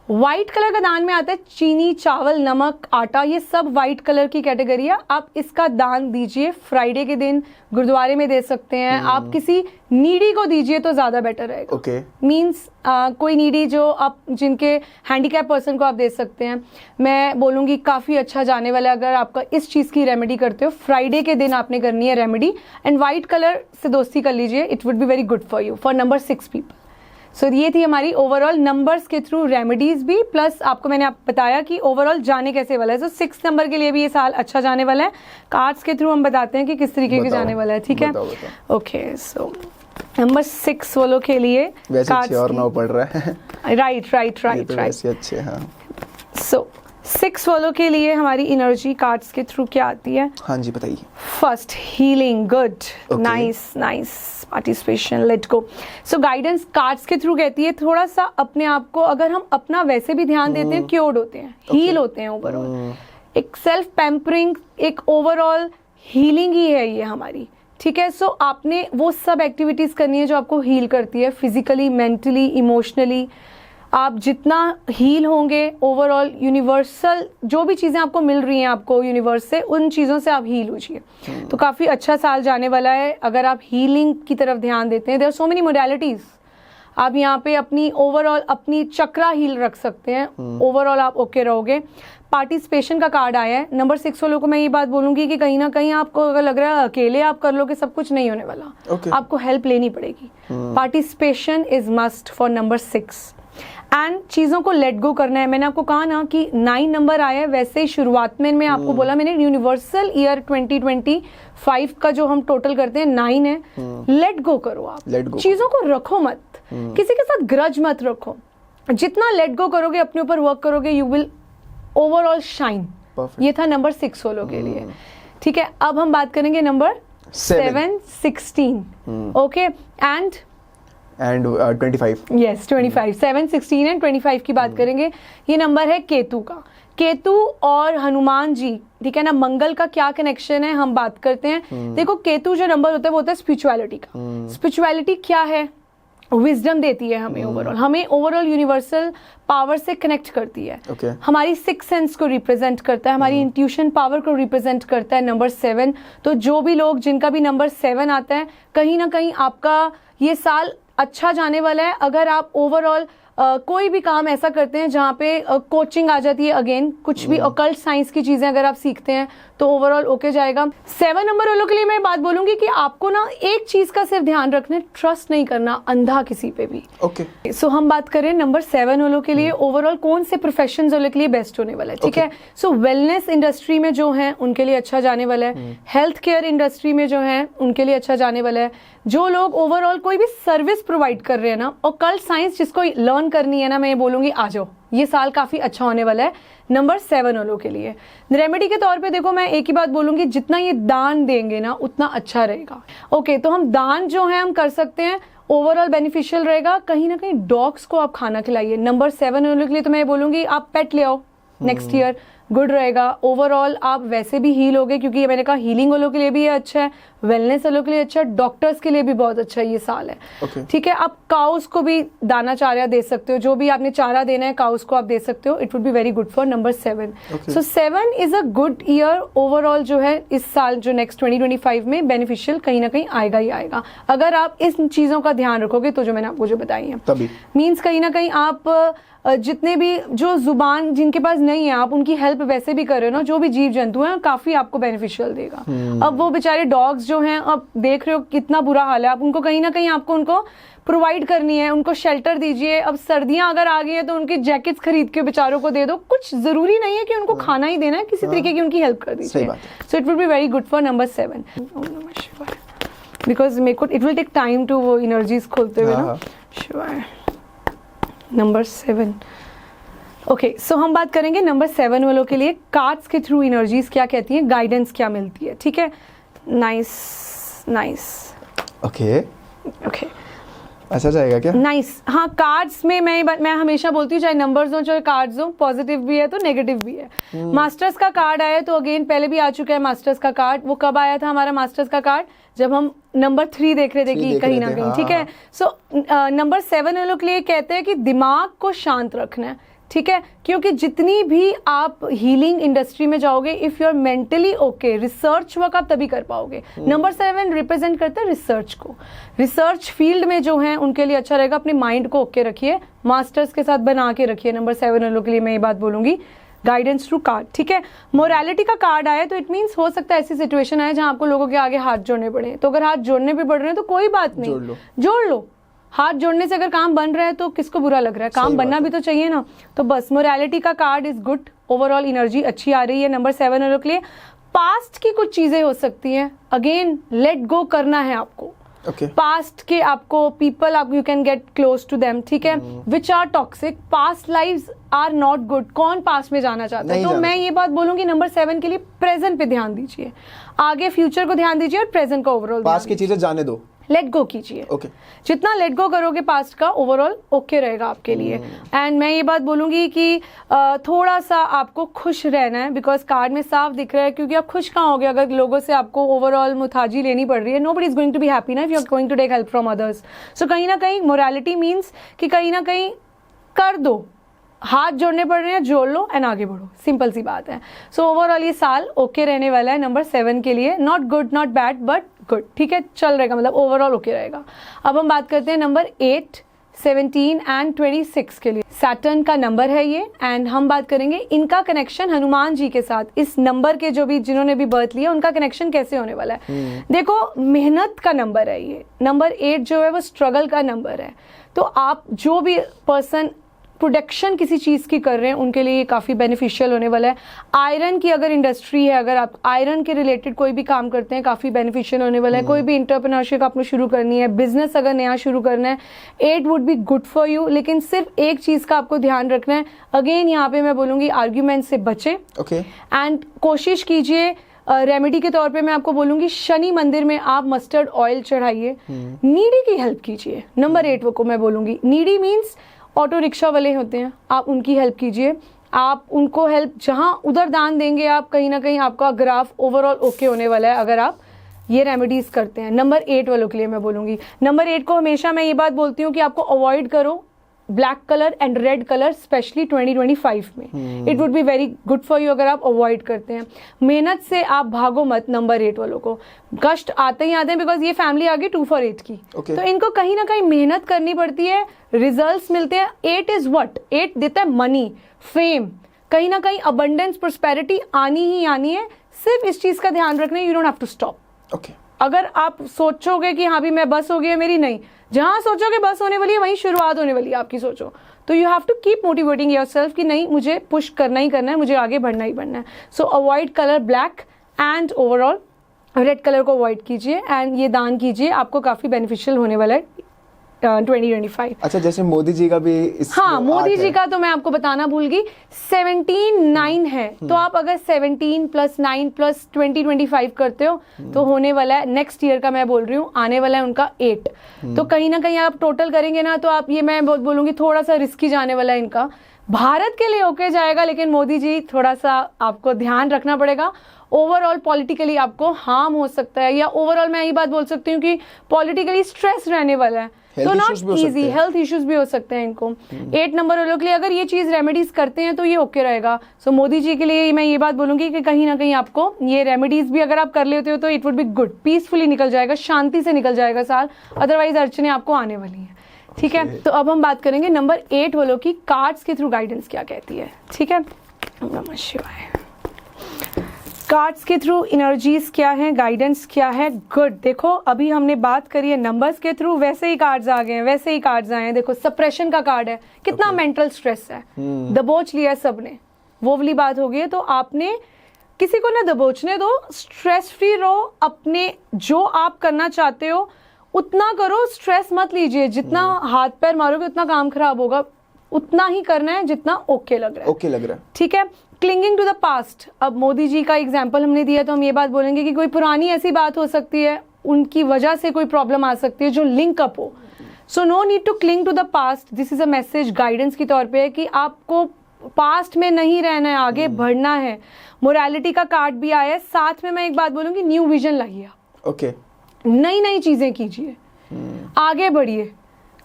व्हाइट कलर का दान में आता है चीनी, चावल, नमक, आटा, ये सब व्हाइट कलर की कैटेगरी है। आप इसका दान दीजिए फ्राइडे के दिन, गुरुद्वारे में दे सकते हैं। आप किसी नीडी को दीजिए तो ज्यादा बेटर रहेगा। ओके। मीन्स कोई नीडी जो आप जिनके हैंडीकैप पर्सन को आप दे सकते हैं। मैं बोलूँगी काफ़ी अच्छा जाने वाला है अगर आपका इस चीज़ की रेमेडी करते हो। फ्राइडे के दिन आपने करनी है रेमेडी, एंड व्हाइट कलर से दोस्ती कर लीजिए, it would be very good for you for number 6 people. So ये थी हमारी ओवरऑल नंबर्स के थ्रू रेमेडीज भी, प्लस आपको मैंने बताया कि ओवरऑल जाने कैसे वाला है। सो 6 नंबर के लिए भी ये साल अच्छा जाने वाला है। कार्ड्स के थ्रू हम बताते हैं कि किस तरीके के जाने वाला है, ठीक है? ओके, सो नंबर 6 वालों के लिए वैसे और ना पड़ रहा है। राइट अच्छे। हाँ। सो 6 वालों के लिए हमारी एनर्जी कार्ड्स के थ्रू क्या आती है? हाँ जी बताइए। First, healing, good, nice participation, let go. So guidance cards के थ्रू कहती है थोड़ा सा अपने आप को, अगर हम अपना वैसे भी ध्यान देते हैं, क्योर्ड होते हैं, हील होते हैं ओवरऑल। एक सेल्फ पैम्परिंग, एक ओवरऑल हीलिंग ही है ये हमारी, ठीक है? सो आपने वो सब एक्टिविटीज करनी है जो आपको हील करती है, फिजिकली, मेंटली, इमोशनली। आप जितना हील होंगे ओवरऑल, यूनिवर्सल जो भी चीज़ें आपको मिल रही हैं आपको यूनिवर्स से, उन चीज़ों से आप हील होजिए। तो काफ़ी अच्छा साल जाने वाला है अगर आप हीलिंग की तरफ ध्यान देते हैं। There are so many modalities. आप यहाँ पे अपनी ओवरऑल अपनी चक्रा हील रख सकते हैं, ओवरऑल आप ओके रहोगे। पार्टिसिपेशन का कार्ड आया है। नंबर 6 वालों को मैं ये बात बोलूंगी कि कहीं ना कहीं आपको अगर लग रहा है अकेले आप कर लोगे सब कुछ, नहीं होने वाला। आपको हेल्प लेनी पड़ेगी। Participation is must for number 6 and चीज़ों को लेट गो करना है। मैंने आपको कहा ना कि 9 नंबर आया है, वैसे ही शुरुआत में मैं आपको बोला, मैंने यूनिवर्सल ईयर 2025 का जो हम टोटल करते हैं 9 है। लेट गो करो, आप चीज़ों को रखो मत, किसी के साथ ग्रज मत रखो। जितना लेट गो करोगे, अपने ऊपर वर्क करोगे, यू विल ओवरऑल शाइन। ये था नंबर 6 वालों के लिए। ठीक है, अब हम बात करेंगे number 7, 16। Okay, and 25। Yes 25, 7, 16 and 25 की बात करेंगे। ये नंबर है केतु का। केतु और हनुमान जी, ठीक है ना, मंगल का क्या कनेक्शन है हम बात करते हैं। देखो केतु जो नंबर होता है वो होता है स्पिरिचुअलिटी का। स्पिरिचुअलिटी क्या है? विजडम देती है हमें ओवरऑल, हमें ओवरऑल यूनिवर्सल पावर से कनेक्ट करती है। हमारी 6 सेंस को रिप्रेजेंट करता है, हमारी इंट्यूशन पावर को रिप्रेजेंट करता है नंबर 7। तो जो भी लोग जिनका भी नंबर 7 आता है, कहीं ना कहीं आपका ये साल अच्छा जाने वाला है। अगर आप ओवरऑल कोई भी काम ऐसा करते हैं जहाँ पे कोचिंग आ जाती है, अगेन कुछ भी ऑकल्ट साइंस की चीजें अगर आप सीखते हैं तो ओवरऑल ओके जाएगा। 7 नंबर वालों के लिए मैं बात बोलूंगी कि आपको ना एक चीज का सिर्फ ध्यान रखना है, ट्रस्ट नहीं करना अंधा किसी पे भी। ओके सो हम बात करें नंबर 7 वालों के लिए ओवरऑल कौन से प्रोफेशंस वालों के लिए बेस्ट होने वाला है। ठीक है, सो वेलनेस इंडस्ट्री में जो है उनके लिए अच्छा जाने वाला है। हेल्थ केयर इंडस्ट्री में जो है उनके लिए अच्छा जाने वाला है। जो लोग ओवरऑल कोई भी सर्विस प्रोवाइड कर रहे हैं ना, ऑकल्ट साइंस जिसको लर्न करनी है ना, मैं ये बोलूंगी आ जाओ, ये साल काफी अच्छा होने वाला है नंबर 7 वालों के लिए। रेमेडी के तौर पे देखो, मैं एक ही बात बोलूंगी, जितना ये दान देंगे ना उतना अच्छा रहेगा। ओके, तो हम दान जो है हम कर सकते हैं, ओवरऑल बेनिफिशियल रहेगा। कहीं ना कहीं डॉग्स को आप खाना खिलाइए। नंबर 7 वालों के लिए तो मैं बोलूंगी आप पेट ले आओ नेक्स्ट ईयर, गुड रहेगा। ओवरऑल आप वैसे भी हील होगे, क्योंकि ये मैंने कहा हीलिंग वालों के लिए भी ये अच्छा है, वेलनेस वालों के लिए अच्छा है, डॉक्टर्स के लिए भी बहुत अच्छा ये साल है। ठीक है, आप काउस को भी दाना चारा दे सकते हो, जो भी आपने चारा देना है काउस को आप दे सकते हो। It would be very good for number 7। So 7 is a good year overall, जो है इस साल जो नेक्स्ट 2025 में बेनिफिशियल कहीं ना कहीं आएगा ही आएगा, अगर आप इस चीजों का ध्यान रखोगे। तो जो मैंने आपको जो बताई है, मीन्स कहीं ना कहीं आप जितने भी जो जुबान जिनके पास नहीं है, आप उनकी हेल्प वैसे भी कर रहे हो ना, जो भी जीव जंतु हैं, काफी आपको बेनिफिशियल देगा। अब वो बेचारे डॉग्स जो हैं, अब देख रहे हो कितना बुरा हाल है, आप उनको कहीं ना कहीं आपको उनको प्रोवाइड करनी है, उनको शेल्टर दीजिए। अब सर्दियां अगर आ गई है तो उनकी जैकेट्स खरीद के बेचारों को दे दो। कुछ जरूरी नहीं है कि उनको खाना ही देना है, किसी तरीके की उनकी हेल्प कर दीजिए। So it will be very good for number 7। Because मेरे को it will take time to वो एनर्जीज खोलते हुए ना। शिवाय नंबर 7। ओके, सो हम बात करेंगे नंबर 7 वालों के लिए कार्ड्स के थ्रू एनर्जीज क्या कहती हैं, गाइडेंस क्या मिलती है। ठीक है, नाइस नाइस। ओके ओके, अच्छा जाएगा क्या? नाइस। हाँ, कार्ड्स में मैं हमेशा बोलती हूँ, चाहे नंबर्स हो चाहे कार्ड्स हो, पॉजिटिव भी है तो नेगेटिव भी है। मास्टर्स का कार्ड आया तो अगेन पहले भी आ चुका है मास्टर्स का कार्ड। वो कब आया था हमारा मास्टर्स का कार्ड? जब हम नंबर 3 देख रहे थे कि कहीं ना कहीं। ठीक है, सो नंबर 7 वालों के लिए कहते हैं कि दिमाग को शांत रखना है। ठीक है, क्योंकि जितनी भी आप हीलिंग इंडस्ट्री में जाओगे, if you are mentally okay, research work आप तभी कर पाओगे। नंबर 7 रिप्रेजेंट करता है रिसर्च को। रिसर्च फील्ड में जो है उनके लिए अच्छा रहेगा। अपने माइंड को ओके रखिए, मास्टर्स के साथ बना के रखिए। नंबर 7 वालों के लिए मैं ये बात बोलूंगी, गाइडेंस थ्रू कार्ड। ठीक है, मोरालिटी का कार्ड आया तो इट मींस हो सकता है ऐसी सिचुएशन आए जहां आपको लोगों के आगे हाथ जोड़ने पड़े। तो अगर हाथ जोड़ने भी पड़ रहे हैं तो कोई बात नहीं, जोड़ लो। हाथ जोड़ने से अगर काम बन रहा है तो किसको बुरा लग रहा है? काम बनना भी तो चाहिए ना। तो बस मोरालिटी का card is good, overall energy अच्छी आ रही है नंबर 7 वालों के लिए। पास्ट की कुछ चीजें हो सकती हैं, अगेन लेट गो करना है आपको। पास्ट के आपको पीपल आप you can get close to them. ठीक है, which are toxic, past lives are not good. कौन पास्ट में जाना चाहता है? तो मैं ये बात बोलूंगी नंबर 7 के लिए प्रेजेंट पे ध्यान दीजिए, आगे फ्यूचर को ध्यान दीजिए और प्रेजेंट को ओवरऑल पास्ट की चीजें जाने दो, लेट गो कीजिए। जितना लेट गो करोगे पास्ट का, ओवरऑल ओके रहेगा आपके लिए। एंड मैं ये बात बोलूंगी कि थोड़ा सा आपको खुश रहना है, बिकॉज कार्ड में साफ दिख रहा है, क्योंकि आप खुश कहाँ होगे अगर लोगों से आपको ओवरऑल मुताजी लेनी पड़ रही है। Nobody is going to be happy ना if you are going to take help from others. So कहीं ना कहीं मोरालिटी मीन्स कि कहीं ना कहीं कर दो, हाथ जोड़ने पड़ रहे हैं, जोड़ लो एंड आगे बढ़ो, सिंपल सी बात है। सो ओवरऑल ये साल ओके रहने वाला है नंबर 7 के लिए। Not good not bad but good. ठीक है, चल रहेगा, मतलब ओवरऑल ओके रहेगा। अब हम बात करते हैं नंबर 8, 17 एंड 26 के लिए सैटर्न का नंबर है ये। एंड हम बात करेंगे इनका कनेक्शन हनुमान जी के साथ, इस नंबर के जो भी जिन्होंने भी बर्थ लिया उनका कनेक्शन कैसे होने वाला है। देखो मेहनत का नंबर है ये, नंबर 8 जो है वो स्ट्रगल का नंबर है। तो आप जो भी पर्सन प्रोडक्शन किसी चीज़ की कर रहे हैं उनके लिए ये काफ़ी बेनिफिशियल होने वाला है। आयरन की अगर इंडस्ट्री है, अगर आप आयरन के रिलेटेड कोई भी काम करते हैं, काफ़ी बेनिफिशियल होने वाला है। कोई भी इंटरप्रेन्योरशिप आपने शुरू करनी है, बिजनेस अगर नया शुरू करना है, 8 would be good for you. लेकिन सिर्फ एक चीज़ का आपको ध्यान रखना है, अगेन यहाँ पे मैं बोलूँगी आर्ग्यूमेंट से बचें। ओके। एंड कोशिश कीजिए, रेमेडी के तौर पे मैं आपको बोलूंगी शनि मंदिर में आप मस्टर्ड ऑयल चढ़ाइए, नीडी की हेल्प कीजिए। नंबर 8 को मैं बोलूंगी, नीडी मीन्स ऑटो रिक्शा वाले होते हैं, आप उनकी हेल्प कीजिए। आप उनको हेल्प जहां उधर दान देंगे आप, कहीं ना कहीं आपका ग्राफ ओवरऑल ओके होने वाला है अगर आप ये रेमेडीज करते हैं। नंबर 8 वालों के लिए मैं बोलूंगी, नंबर 8 को हमेशा मैं ये बात बोलती हूँ कि आपको अवॉइड करो black colour and red colour, specially 2025 में। It would be very good for you अगर आप अवॉइड करते हैं। मेहनत से आप भागो मत, नंबर 8 वालों को कष्ट आते ही आते हैं, बिकॉज ये फैमिली आ गई 2 for 8 की। तो इनको कहीं ना कहीं मेहनत करनी पड़ती है, रिजल्ट्स मिलते हैं। 8 इज व्हाट, 8 देता है मनी, फेम, कहीं ना कहीं अबंडेंस, प्रोस्पेरिटी आनी ही आनी है। सिर्फ इस चीज का ध्यान रखना है, you don't have to stop. अगर आप सोचोगे कि हाँ भी मैं बस हो गई है मेरी, नहीं, जहां सोचोगे बस होने वाली है वहीं शुरुआत होने वाली है आपकी। सोचो तो you have to keep motivating yourself कि नहीं मुझे पुश करना ही करना है, मुझे आगे बढ़ना ही बढ़ना है। सो avoid colour black and overall red colour को अवॉइड कीजिए एंड ये दान कीजिए, आपको काफी बेनिफिशियल होने वाला है 2025। अच्छा, जैसे मोदी जी का भी हाँ, मोदी जी का तो मैं आपको बताना भूल गई, 17/9 है। तो आप अगर 17 + 9 + 2025 करते हो तो होने वाला है नेक्स्ट ईयर का, मैं बोल रही हूँ, आने वाला है उनका 8। तो कहीं ना कहीं आप टोटल करेंगे ना, तो आप ये मैं बोलूंगी थोड़ा सा रिस्की जाने वाला है इनका। भारत के लिए ओके जाएगा, लेकिन मोदी जी थोड़ा सा आपको ध्यान रखना पड़ेगा। ओवरऑल पॉलिटिकली आपको हार्म हो सकता है, या ओवरऑल मैं यही बात बोल सकती हूँ कि पॉलिटिकली स्ट्रेस रहने वाला है, तो नॉट इजी, हेल्थ इश्यूज भी हो सकते हैं इनको। 8 नंबर वालों के लिए अगर ये चीज रेमेडीज करते हैं तो ये ओके रहेगा। सो मोदी जी के लिए मैं ये बात बोलूंगी कि कहीं ना कहीं आपको ये रेमेडीज भी अगर आप कर लेते हो तो it would be good, peacefully निकल जाएगा, शांति से निकल जाएगा साल। अदरवाइज अड़चने आपको आने वाली है। ठीक है, तो अब हम बात करेंगे नंबर 8 वालों की कार्ड्स के थ्रू गाइडेंस क्या कहती है। ठीक है, नमः शिवाय। कार्ड्स के थ्रू एनर्जीज क्या है, गाइडेंस क्या है। गुड, देखो अभी हमने बात करी है नंबर्स के थ्रू, वैसे ही कार्ड्स आ गए हैं, वैसे ही कार्ड्स आए हैं। देखो सप्रेशन का कार्ड है, कितना मेंटल स्ट्रेस है, दबोच लिया सबने, वो वाली बात हो गई है। तो आपने किसी को ना दबोचने दो, स्ट्रेस फ्री रहो, अपने जो आप करना चाहते हो उतना करो, स्ट्रेस मत लीजिए। जितना हाथ पैर मारोगे उतना काम खराब होगा, उतना ही करना है जितना ओके लग रहा है। ओके लग रहा है, ठीक है। क्लिंगिंग टू द पास्ट, अब मोदी जी का एग्जाम्पल हमने दिया तो हम ये बात बोलेंगे कि कोई पुरानी ऐसी बात हो सकती है, उनकी वजह से कोई प्रॉब्लम आ सकती है जो लिंक अप हो। So no need to cling to the past. This is a message guidance की तौर पे है कि आपको पास्ट में नहीं रहना है, आगे बढ़ना है। मोरालिटी का कार्ड भी आया है। साथ में मैं एक बात बोलूंगी, न्यू विजन लाइए। ओके, नई नई चीजें कीजिए, आगे बढ़िए,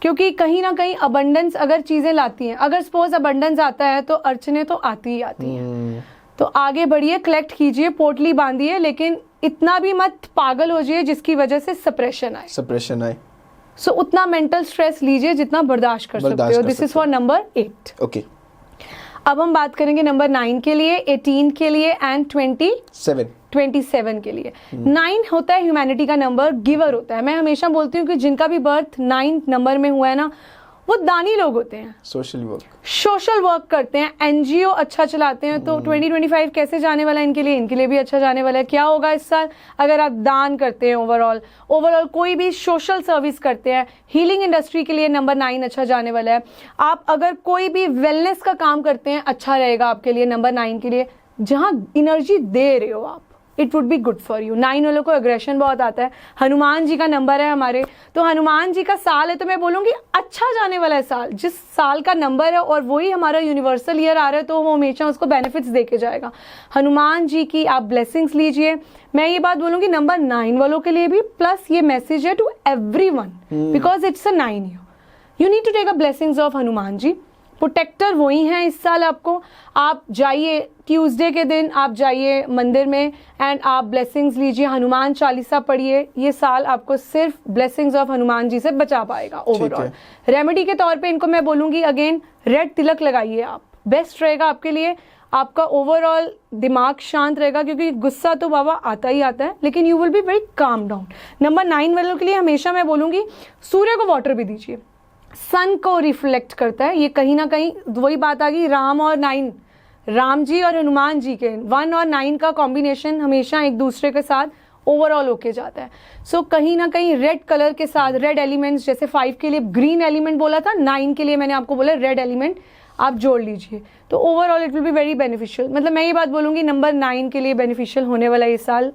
क्योंकि कहीं ना कहीं अबंडेंस अगर चीजें लाती हैं, अगर सपोज अबंडेंस आता है तो अड़चने तो आती ही आती हैं। तो आगे बढ़िए, कलेक्ट कीजिए, पोटली बांधिए, लेकिन इतना भी मत पागल हो जाइए जिसकी वजह से सप्रेशन आए। सो उतना मेंटल स्ट्रेस लीजिए जितना बर्दाश्त कर सकते हो। This is for number 8। Okay, अब हम बात करेंगे नंबर 9 के लिए, 18 के लिए एंड 27 के लिए। 9 होता है ह्यूमैनिटी का नंबर, गिवर होता है। मैं हमेशा बोलती हूँ कि जिनका भी बर्थ 9 नंबर में हुआ है ना, वो दानी लोग होते हैं, सोशल वर्क करते हैं, एनजीओ अच्छा चलाते हैं। तो 2025 कैसे जाने वाला है इनके लिए भी अच्छा जाने वाला है। क्या होगा इस साल, अगर आप दान करते हैं, ओवरऑल कोई भी सोशल सर्विस करते हैं, हीलिंग इंडस्ट्री के लिए नंबर 9 अच्छा जाने वाला है। आप अगर कोई भी वेलनेस का काम करते हैं, अच्छा रहेगा आपके लिए नंबर 9 के लिए। जहां एनर्जी दे रहे हो आप, it would be good for you. 9 वालों को एग्रेशन बहुत आता है, हनुमान जी का नंबर है हमारे, तो हनुमान जी का साल है, तो मैं बोलूंगी अच्छा जाने वाला है साल। जिस साल का नंबर है और वही हमारा यूनिवर्सल ईयर आ रहा है, तो वो हमेशा उसको बेनिफिट्स देके जाएगा। हनुमान जी की आप ब्लेसिंग्स लीजिए। मैं ये बात बोलूंगी नंबर 9 वालों के लिए भी, प्लस ये मैसेज है to everyone, because it's a 9 you need to take a blessings of Hanuman ji. Protector वही हैं इस साल आपको। आप जाइए ट्यूसडे के दिन, आप जाइए मंदिर में एंड आप ब्लेसिंग्स लीजिए, हनुमान चालीसा पढ़िए। ये साल आपको सिर्फ ब्लेसिंग्स ऑफ हनुमान जी से बचा पाएगा ओवरऑल। रेमेडी के तौर पे इनको मैं बोलूँगी अगेन, रेड तिलक लगाइए आप, बेस्ट रहेगा आपके लिए। आपका ओवरऑल दिमाग शांत रहेगा, क्योंकि गुस्सा तो बाबा आता ही आता है, लेकिन you will be very calm down. Number 9 वालों के लिए हमेशा मैं बोलूँगी सूर्य को वाटर भी दीजिए, सन को रिफ्लेक्ट करता है। ये कहीं ना कहीं वही बात आ गई, राम और 9, राम जी और हनुमान जी के 1 और 9 का कॉम्बिनेशन हमेशा एक दूसरे के साथ ओवरऑल होके जाता है। सो कहीं ना कहीं रेड कलर के साथ रेड एलिमेंट्स, जैसे 5 के लिए ग्रीन एलिमेंट बोला था, 9 के लिए मैंने आपको बोला रेड एलिमेंट आप जोड़ लीजिए, तो overall it will be very beneficial. मतलब मैं ये बात बोलूँगी नंबर 9 के लिए बेनिफिशियल होने वाला ये साल,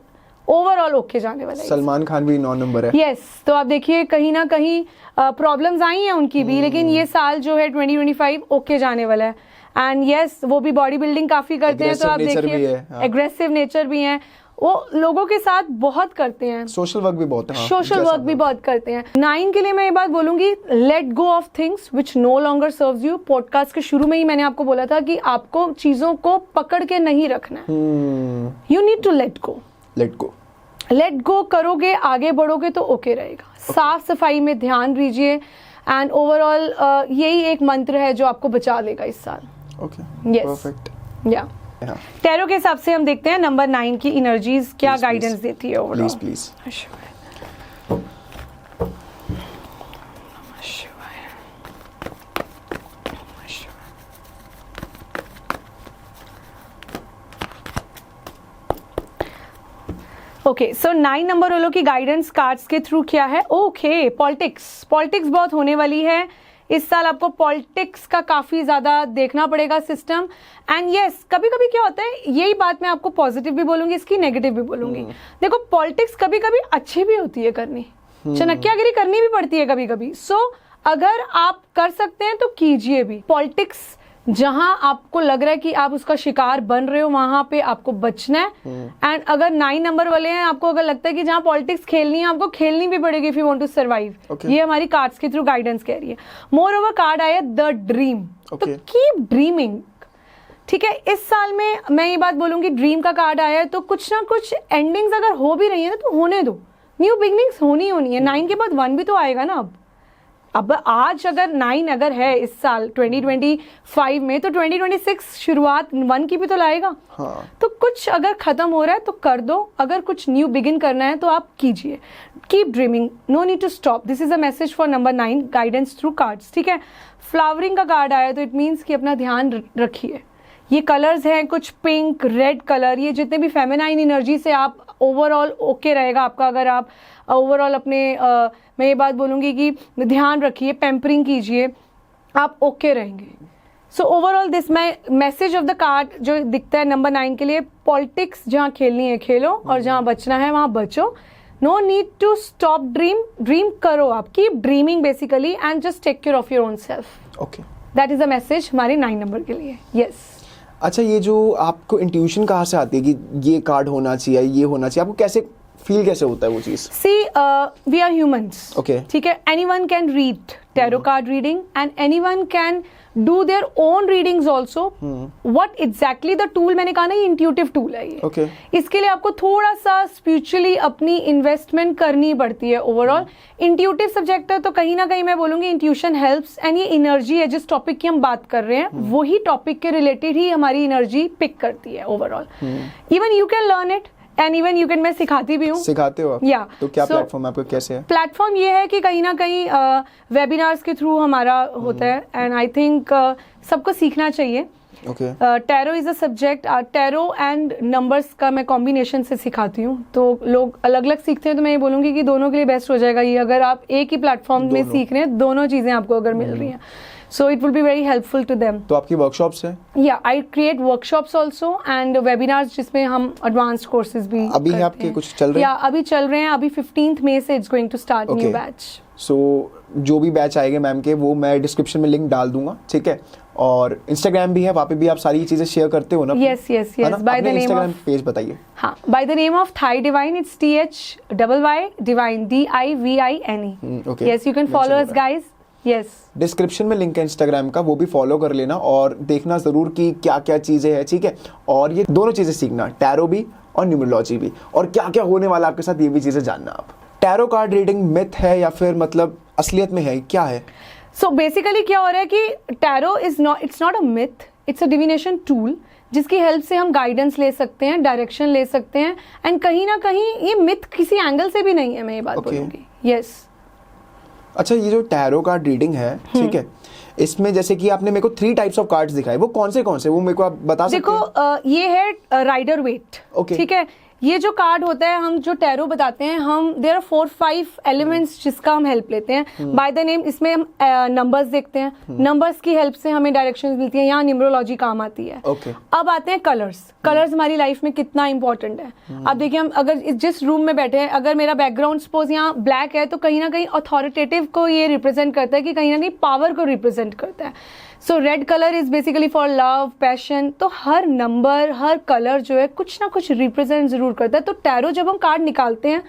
ओवरऑल ओके जाने वाला है। सलमान खान भी 9 नंबर है। यस, तो आप देखिए कहीं ना कहीं प्रॉब्लम्स आई हैं उनकी भी, लेकिन ये साल जो है 2025 ओके जाने वाला है। एंड यस, वो भी बॉडी बिल्डिंग काफी करते हैं, तो आप देखिए एग्रेसिव नेचर भी हैं, वो लोगों के साथ बहुत करते हैं, सोशल वर्क भी बहुत है। सोशल वर्क भी बहुत करते हैं। 9 के लिए मैं ये बात बोलूंगी, let go of things which no longer serves you. Podcast के शुरू में ही मैंने आपको बोला था कि आपको चीजों को पकड़ के नहीं रखना है, you need to let go. Let go करोगे, आगे बढ़ोगे तो ओके रहेगा। साफ सफाई में ध्यान दीजिए एंड ओवरऑल यही एक मंत्र है जो आपको बचा लेगा इस साल। Okay, perfect. या टैरो के हिसाब से हम देखते हैं नंबर 9 की एनर्जीज क्या गाइडेंस देती है overall. Please okay, so 9 number वालों की गाइडेंस कार्ड्स के थ्रू क्या है? ओके, पॉलिटिक्स बहुत होने वाली है इस साल। आपको पॉलिटिक्स का काफी ज्यादा देखना पड़ेगा सिस्टम। एंड यस, कभी कभी क्या होता है, यही बात मैं आपको पॉजिटिव भी बोलूंगी, इसकी नेगेटिव भी बोलूंगी। देखो, पॉलिटिक्स कभी कभी अच्छी भी होती है करनी, चाणक्यगिरी करनी भी पड़ती है कभी कभी। सो अगर आप कर सकते हैं तो कीजिए भी। पॉलिटिक्स जहां आपको लग रहा है कि आप उसका शिकार बन रहे हो, वहां पे आपको बचना है। एंड अगर 9 नंबर वाले हैं, आपको अगर लगता है कि जहां पॉलिटिक्स खेलनी है, आपको खेलनी भी पड़ेगी if you want to survive. ये हमारी कार्ड्स के थ्रू गाइडेंस कह रही है। मोर ओवर कार्ड आया द ड्रीम, तो कीप ड्रीमिंग। ठीक है, इस साल में मैं ये बात बोलूंगी, ड्रीम का कार्ड आया है तो कुछ ना कुछ एंडिंग्स अगर हो भी रही है ना, तो होने दो, न्यू बिगनिंग्स होनी है। 9 के बाद 1 भी तो आएगा ना। अब आज अगर 9 अगर है इस साल 2025 में, तो 2026 शुरुआत 1 की भी तो लाएगा। हाँ। तो कुछ अगर खत्म हो रहा है तो कर दो, अगर कुछ न्यू बिगिन करना है तो आप कीजिए। Keep dreaming, no need to stop. This is a message for number 9, guidance through cards. ठीक है, फ्लावरिंग का कार्ड आया तो इट मीन्स कि अपना ध्यान रखिए। ये कलर्स हैं कुछ पिंक, रेड कलर, ये जितने भी फेमिनाइन एनर्जी से आप ओवरऑल ओके रहेगा आपका। अगर आप ओवरऑल अपने मैं ये बात बोलूँगी कि ध्यान रखिए, पैम्परिंग कीजिए, आप ओके रहेंगे। So overall this my message of the card जो दिखता है नंबर 9 के लिए, पॉलिटिक्स जहाँ खेलनी है खेलो और जहाँ बचना है वहाँ बचो। No need to stop dream करो आप, keep dreaming basically and just take care of your own self. Okay, that is a message हमारे 9 नंबर के लिए। यस। अच्छा, ये जो आपको इंट्यूशन कहाँ से आती है कि ये कार्ड होना चाहिए, ये होना चाहिए, आपको कैसे फील कैसे होता है वो चीज? सी, वी आर ह्यूमंस। ओके, ठीक है, anyone can read tarot card reading and anyone can do their own readings also. What exactly the tool, मैंने कहा ना ये इंट्यूटिव टूल है ये। okay. इसके लिए आपको थोड़ा सा स्पिरिचुअली अपनी इन्वेस्टमेंट करनी पड़ती है। ओवरऑल इंट्यूटिव सब्जेक्ट है, तो कहीं ना कहीं मैं बोलूंगी इंट्यूशन हेल्प्स। एंड ये एनर्जी है, जिस टॉपिक की हम बात कर रहे हैं वही टॉपिक के रिलेटेड ही हमारी एनर्जी पिक करती है overall. Even you can learn it and even you can, मैं सिखाती भी हूँ। सिखाते हो आप? या तो क्या प्लेटफॉर्म आपका कैसे है? प्लेटफॉर्म ये है कि कहीं ना कहीं वेबिनार्स के थ्रू हमारा होता है एंड आई थिंक सबको सीखना चाहिए। Tarot is a subject, tarot and numbers का मैं कॉम्बिनेशन से सिखाती हूँ, तो लोग अलग अलग सीखते हैं। तो मैं ये बोलूँगी कि दोनों के लिए बेस्ट हो जाएगा ये, अगर आप एक ही प्लेटफॉर्म में सीख रहे हैं, दोनों चीज़ें आपको अगर मिल रही हैं, so it will be very helpful to them. तो आपकी वर्कशॉप्स हैं? Yeah, I create workshops also and webinars जिसमें हम advanced courses भी अभी है आपके कुछ चल रहे हैं? अभी चल रहे हैं, अभी 15th May से it's going to start new batch. So जो भी बैच आएंगे मैम के, वो मैं डिस्क्रिप्शन में लिंक डाल दूंगा, ठीक है? और इंस्टाग्राम भी है, वहाँ पे भी आप सारी चीजें शेयर करते हो ना? Yes. By the name Instagram of, page बताइए। हाँ, by the name of Thai Divine, it's THYY Divine, DIVINE. Okay. Yes, you can follow us guys. Yes description में लिंक है इंस्टाग्राम का, वो भी फॉलो कर लेना और देखना ज़रूर कि क्या क्या चीज़ें हैं, ठीक है। और ये दोनों चीज़ें सीखना, टैरो भी और न्यूमरोलॉजी भी, और क्या क्या होने वाला आपके साथ ये भी चीज़ें जानना आप। टैरो कार्ड रीडिंग मिथ है या फिर मतलब असलियत में है, क्या है? सो बेसिकली क्या हो रहा है कि tarot it's not a myth, it's a divination tool जिसकी हेल्प से हम गाइडेंस ले सकते हैं, डायरेक्शन ले सकते हैं, एंड कहीं ना कहीं ये मिथ किसी एंगल से भी नहीं है, मैं ये बात बोलूंगी। यस अच्छा, ये जो टैरो कार्ड रीडिंग है, ठीक है, इसमें जैसे कि आपने मेरे को 3 टाइप्स ऑफ कार्ड्स दिखाए, वो कौन से वो मेरे को आप बता सकते हैं? देखो ये है राइडर वेट, Okay. ठीक है। ये जो कार्ड होता है, हम जो टैरो बताते हैं, हम देयर आर 4-5 एलिमेंट्स जिसका हम हेल्प लेते हैं बाय द नेम। इसमें हम नंबर्स देखते हैं, नंबर्स की हेल्प से हमें डायरेक्शंस मिलती है, यहाँ न्यूमरोलॉजी काम आती है। Okay. अब आते हैं कलर्स हमारी लाइफ में कितना इंपॉर्टेंट है। अब देखिए, हम अगर जिस रूम में बैठे हैं, अगर मेरा बैकग्राउंड सपोज यहाँ ब्लैक है, तो कहीं ना कहीं अथॉरिटेटिव को ये रिप्रेजेंट करता है, कि कहीं ना कहीं पावर को रिप्रेजेंट करता है। So red colour is basically for love, passion. तो हर नंबर, हर कलर जो है कुछ ना कुछ रिप्रेजेंट जरूर करता है। तो टैरो जब हम कार्ड निकालते हैं,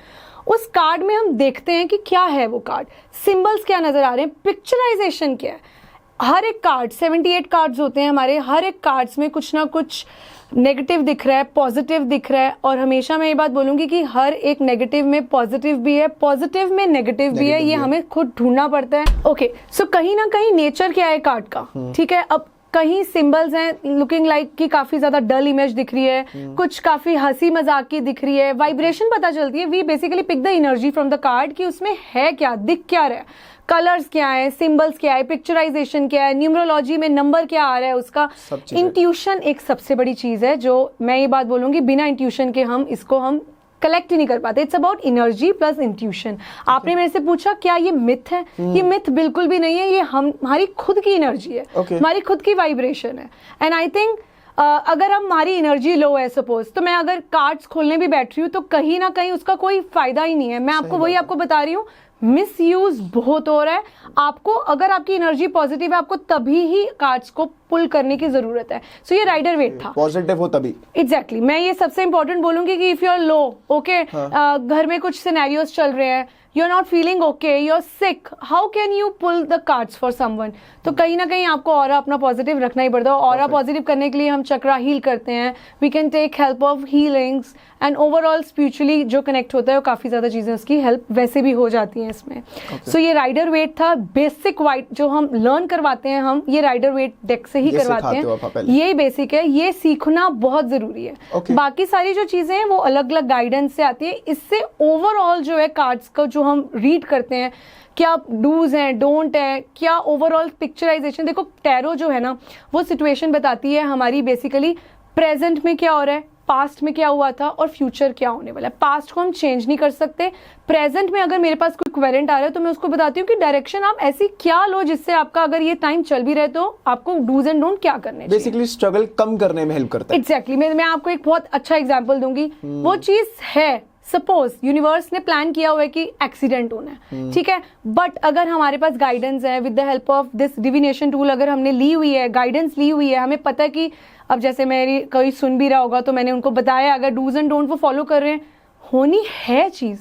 उस कार्ड में हम देखते हैं कि क्या है वो कार्ड, सिंबल्स क्या नजर आ रहे हैं, पिक्चराइजेशन क्या है। हर एक कार्ड, 78 कार्ड्स होते हैं हमारे, हर एक कार्ड्स में कुछ ना कुछ नेगेटिव दिख रहा है, पॉजिटिव दिख रहा है। और हमेशा मैं ये बात बोलूंगी कि हर एक नेगेटिव में पॉजिटिव भी है, पॉजिटिव में नेगेटिव भी है, ये हमें खुद ढूंढना पड़ता है। ओके, सो कहीं ना कहीं नेचर क्या है कार्ड का, ठीक है। अब कहीं सिंबल्स हैं लुकिंग लाइक कि काफी ज्यादा डल इमेज दिख रही है, कुछ काफी हंसी मजाक की दिख रही है, वाइब्रेशन पता चलती है। We basically pick the energy from the card कि उसमें है क्या, दिख क्या रहा है, कलर्स क्या है, सिंबल्स क्या है, पिक्चराइजेशन क्या है, न्यूमरोलॉजी में नंबर क्या आ रहा है उसका। इंट्यूशन एक सबसे बड़ी चीज है, जो मैं ये बात बोलूंगी, बिना इंट्यूशन के हम कलेक्ट ही नहीं कर पाते। It's about energy plus intuition. आपने मेरे से पूछा क्या ये मिथ है, ये मिथ बिल्कुल भी नहीं है, ये हमारी खुद की एनर्जी है, हमारी खुद की वाइब्रेशन है। एंड आई थिंक अगर हमारी एनर्जी लो है सपोज, तो मैं अगर कार्ड्स खोलने भी बैठ रही हूँ, तो कहीं ना कहीं उसका कोई फायदा ही नहीं है। मैं आपको बता रही हूँ, मिस यूज बहुत हो रहा है। आपको अगर आपकी एनर्जी पॉजिटिव है, आपको तभी ही कार्ड्स को पुल करने की जरूरत है। सो ये राइडर वेट था, पॉजिटिव हो तभी। एग्जैक्टली मैं ये सबसे इंपॉर्टेंट बोलूंगी कि if you are low, okay, घर में कुछ सिनेरियोज चल रहे हैं, you are not feeling okay, you are sick, how can you pull the cards for someone. तो कहीं ना कहीं आपको ऑरा अपना पॉजिटिव रखना ही पड़ता है। ऑरा पॉजिटिव करने के लिए हम चक्रा हील करते हैं, we can take help of healings, and overall spiritually जो कनेक्ट होता है, वो काफी ज्यादा चीजें उसकी हेल्प वैसे भी हो जाती हैं इसमें। सो ये राइडर वेट था, बेसिक वाइट जो हम लर्न करवाते हैं, हम ये राइडर वेट डेक से ही करवाते हैं। ये बेसिक है, ये सीखना बहुत जरूरी है। बाकी सारी जो चीजें हैं वो अलग अलग गाइडेंस से आती है। इससे ओवरऑल जो है कार्ड्स का जो हम रीड करते हैं, क्या डूज हैं, डोंट है, क्या ओवरऑल पिक्चराइजेशन। देखो टैरो जो है ना, वो सिचुएशन बताती है हमारी, बेसिकली प्रेजेंट में क्या हो रहा है, पास्ट में क्या हुआ था, और फ्यूचर क्या होने वाला है। पास्ट को हम चेंज नहीं कर सकते, प्रेजेंट में अगर मेरे पास कोई क्वेरेंट आ रहा है, तो मैं उसको बताती हूँ कि डायरेक्शन आप ऐसी क्या लो जिससे आपका, अगर ये टाइम चल भी रहे, तो आपको डूज एंड डोंट क्या करने चाहिए। बेसिकली स्ट्रगल कम करने में हेल्प करता है। एग्जैक्टली मैं आपको एक बहुत अच्छा एग्जाम्पल दूंगी। वो चीज है, सपोज यूनिवर्स ने प्लान किया हुआ है कि एक्सीडेंट होना है, ठीक है, बट अगर हमारे पास गाइडेंस है, with the help of this divination tool अगर हमने ली हुई है, गाइडेंस ली हुई है, हमें पता है कि अब जैसे मेरी कोई सुन भी रहा होगा, तो मैंने उनको बताया, अगर डूज एंड डोंट वो फॉलो कर रहे हैं, होनी है चीज,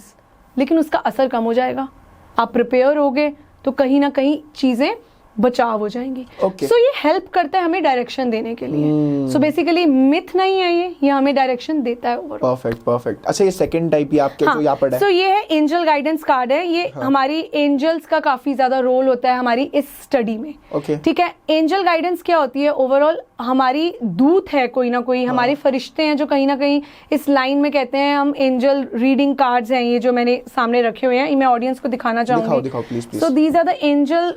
लेकिन उसका असर कम हो जाएगा। आप प्रिपेयर होगे तो कहीं ना कहीं चीजें बचाव हो जाएंगी। सो ये हेल्प करता है हमें डायरेक्शन देने के लिए। सो बेसिकली मिथ नहीं है, ये हमें डायरेक्शन देता है ओवरऑल। परफेक्ट। अच्छा, ये सेकंड टाइप ही आपके जो यहाँ पर है। सो ये है एंजल गाइडेंस कार्ड है। ये हमारी एंजल्स का काफी ज्यादा रोल होता है हमारी इस स्टडी में, ठीक है। एंजल गाइडेंस क्या होती है, ओवरऑल हमारी दूत है कोई ना कोई, हमारे फरिश्ते हैं जो कहीं ना कहीं इस लाइन में कहते हैं हम एंजल रीडिंग कार्ड्स हैं। ये जो मैंने सामने रखे हुए हैं, ये मैं ऑडियंस को दिखाना चाहूंगी। So these are the angel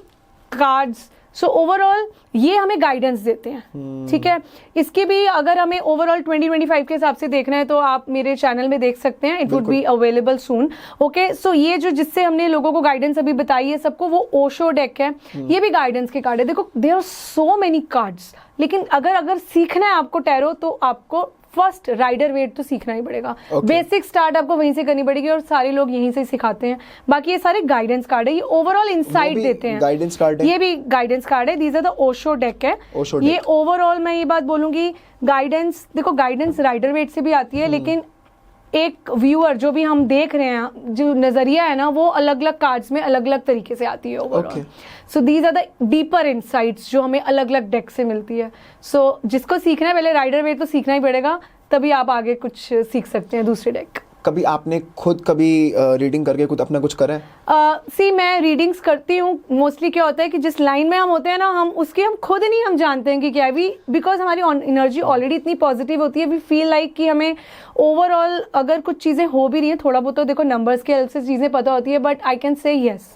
cards. So overall ये हमें गाइडेंस देते हैं, ठीक है। इसके भी अगर हमें ओवरऑल 2025 के हिसाब से देखना है, तो आप मेरे चैनल में देख सकते हैं, it would be available soon. Okay, so ये जो जिससे हमने लोगों को गाइडेंस अभी बताई है सबको, वो ओशो डेक है। ये भी गाइडेंस के कार्ड है। देखो there are so many cards, लेकिन अगर सीखना है आपको टैरो, तो आपको फर्स्ट राइडर वेट तो सीखना ही पड़ेगा। बेसिक स्टार्ट आपको वहीं से करनी पड़ेगी, और सारे लोग यहीं से सिखाते हैं। बाकी ये सारे गाइडेंस कार्ड है, ये ओवरऑल इंसाइट देते हैं। गाइडेंस कार्ड है, ये भी गाइडेंस कार्ड है। These are the Osho deck है। ये ओवरऑल मैं ये बात बोलूंगी, गाइडेंस, देखो गाइडेंस राइडर वेट से भी आती है, लेकिन एक व्यूअर जो भी हम देख रहे हैं, जो नजरिया है ना, वो अलग अलग कार्ड्स में अलग अलग तरीके से आती है overall. So these are the deeper insights जो हमें अलग अलग डेक से मिलती है. सो जिसको सीखना है पहले राइडर वेट तो सीखना ही पड़ेगा, तभी आप आगे कुछ सीख सकते हैं दूसरे डेक. कभी आपने खुद कभी रीडिंग करके खुद अपना कुछ करा है? सी मैं रीडिंग्स करती हूँ. मोस्टली क्या होता है कि जिस लाइन में हम होते हैं ना, हम उसकी हम खुद नहीं हम जानते हैं कि क्या है. बिकॉज हमारी एनर्जी ऑलरेडी इतनी पॉजिटिव होती है. वी फील लाइक कि हमें ओवरऑल अगर कुछ चीज़ें हो भी रही हैं, थोड़ा बहुत तो देखो नंबर्स के हेल्प से चीज़ें पता होती है, but I can say yes.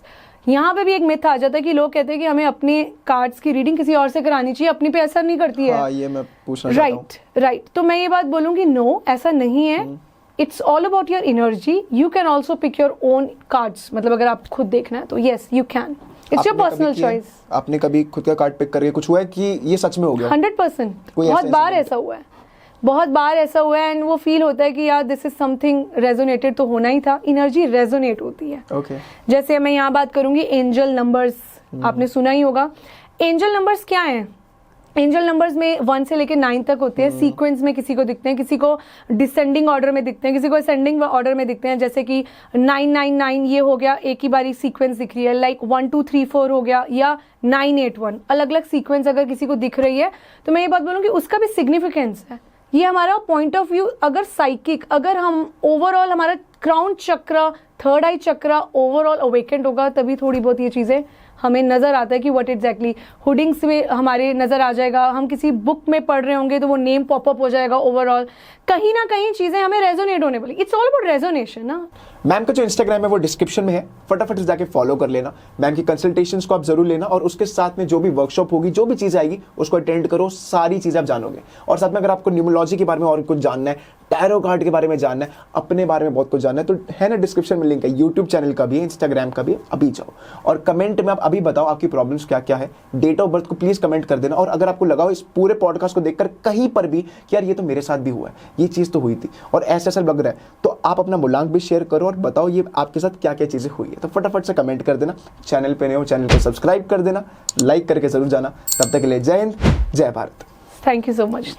यहाँ पे भी एक मिथ आ जाता है कि लोग कहते हैं कि हमें अपने कार्ड्स की रीडिंग किसी और से करानी चाहिए, अपनी पे असर नहीं करती है. ये मैं पूछना चाहता हूँ. राइट. तो मैं ये बात बोलूँगी, नो, ऐसा नहीं है. It's all about your energy. You can also pick your own cards. मतलब अगर आप खुद देखना है तो yes you can. It's your personal choice. आपने कभी खुद का कार्ड पिक करके कुछ हुआ है कि ये सच में हो गया? 100%. बहुत बार ऐसा हुआ है, बहुत बार ऐसा हुआ है. एंड वो फील होता है कि यार दिस इज समथिंग रेजोनेटेड, तो होना ही था. एनर्जी रेजोनेट होती है. जैसे मैं यहाँ बात करूंगी एंजल नंबर्स. आपने सुना ही होगा. एंजल नंबर्स क्या हैं? एंजल नंबर्स में 1 से लेकर 9 तक होते हैं. सीक्वेंस में किसी को दिखते हैं, किसी को डिसेंडिंग ऑर्डर में दिखते हैं, किसी को असेंडिंग ऑर्डर में दिखते हैं. जैसे कि 999 ये हो गया, एक ही बारी सीक्वेंस दिख रही है. लाइक 1 2 3 4 हो गया, या 981. अलग अलग सीक्वेंस अगर किसी को दिख रही है तो मैं ये बात बोलूँगी उसका भी सिग्निफिकेंस है. ये हमारा पॉइंट ऑफ व्यू. अगर साइकिक, अगर हम ओवरऑल हमारा क्राउन चक्र, थर्ड आई चक्र ओवरऑल अवेकेंड होगा, तभी थोड़ी बहुत ये चीज़ें हमें नज़र आता है कि व्हाट एग्जैक्टली. हुडिंग्स में हमारे नज़र आ जाएगा. हम किसी बुक में पढ़ रहे होंगे तो वो नेम पॉपअप हो जाएगा. ओवरऑल कहीं ना कहीं चीज़ें हमें रेजोनेट होने वाली. इट्स ऑल अबाउट रेजोनेशन ना. मैम का जो इंस्टाग्राम है वो डिस्क्रिप्शन में है, फटाफट से जाके फॉलो कर लेना. मैम की कंसल्टेशंस को आप जरूर लेना, और उसके साथ में जो भी वर्कशॉप होगी, जो भी चीज़ आएगी उसको अटेंड करो. सारी चीज़ें आप जानोगे. और साथ में अगर आपको न्यूमरोलॉजी के बारे में और कुछ जानना है, टैरो कार्ड के बारे में जानना है, अपने बारे में बहुत कुछ जानना है, तो है ना डिस्क्रिप्शन में लिंक है. यूट्यूब चैनल का भी है, इंस्टाग्राम का भी है. अभी जाओ और कमेंट में आप अभी बताओ आपकी प्रॉब्लम्स क्या क्या है. डेट ऑफ बर्थ को प्लीज कमेंट कर देना. और अगर आपको लगा हो इस पूरे पॉडकास्ट को देखकर कहीं पर भी कि यार ये तो मेरे साथ भी हुआ है, ये चीज़ तो हुई थी और ऐसा ऐसा लग रहा है, तो आप अपना मूल्यांक भी शेयर करो और बताओ ये आपके साथ क्या क्या चीज़ें हुई है. तो फटाफट से कमेंट कर देना. चैनल पे नए हो, चैनल को सब्सक्राइब कर देना, लाइक करके जरूर जाना. तब तक के लिए जय हिंद, जय Bharat. Thank you so much.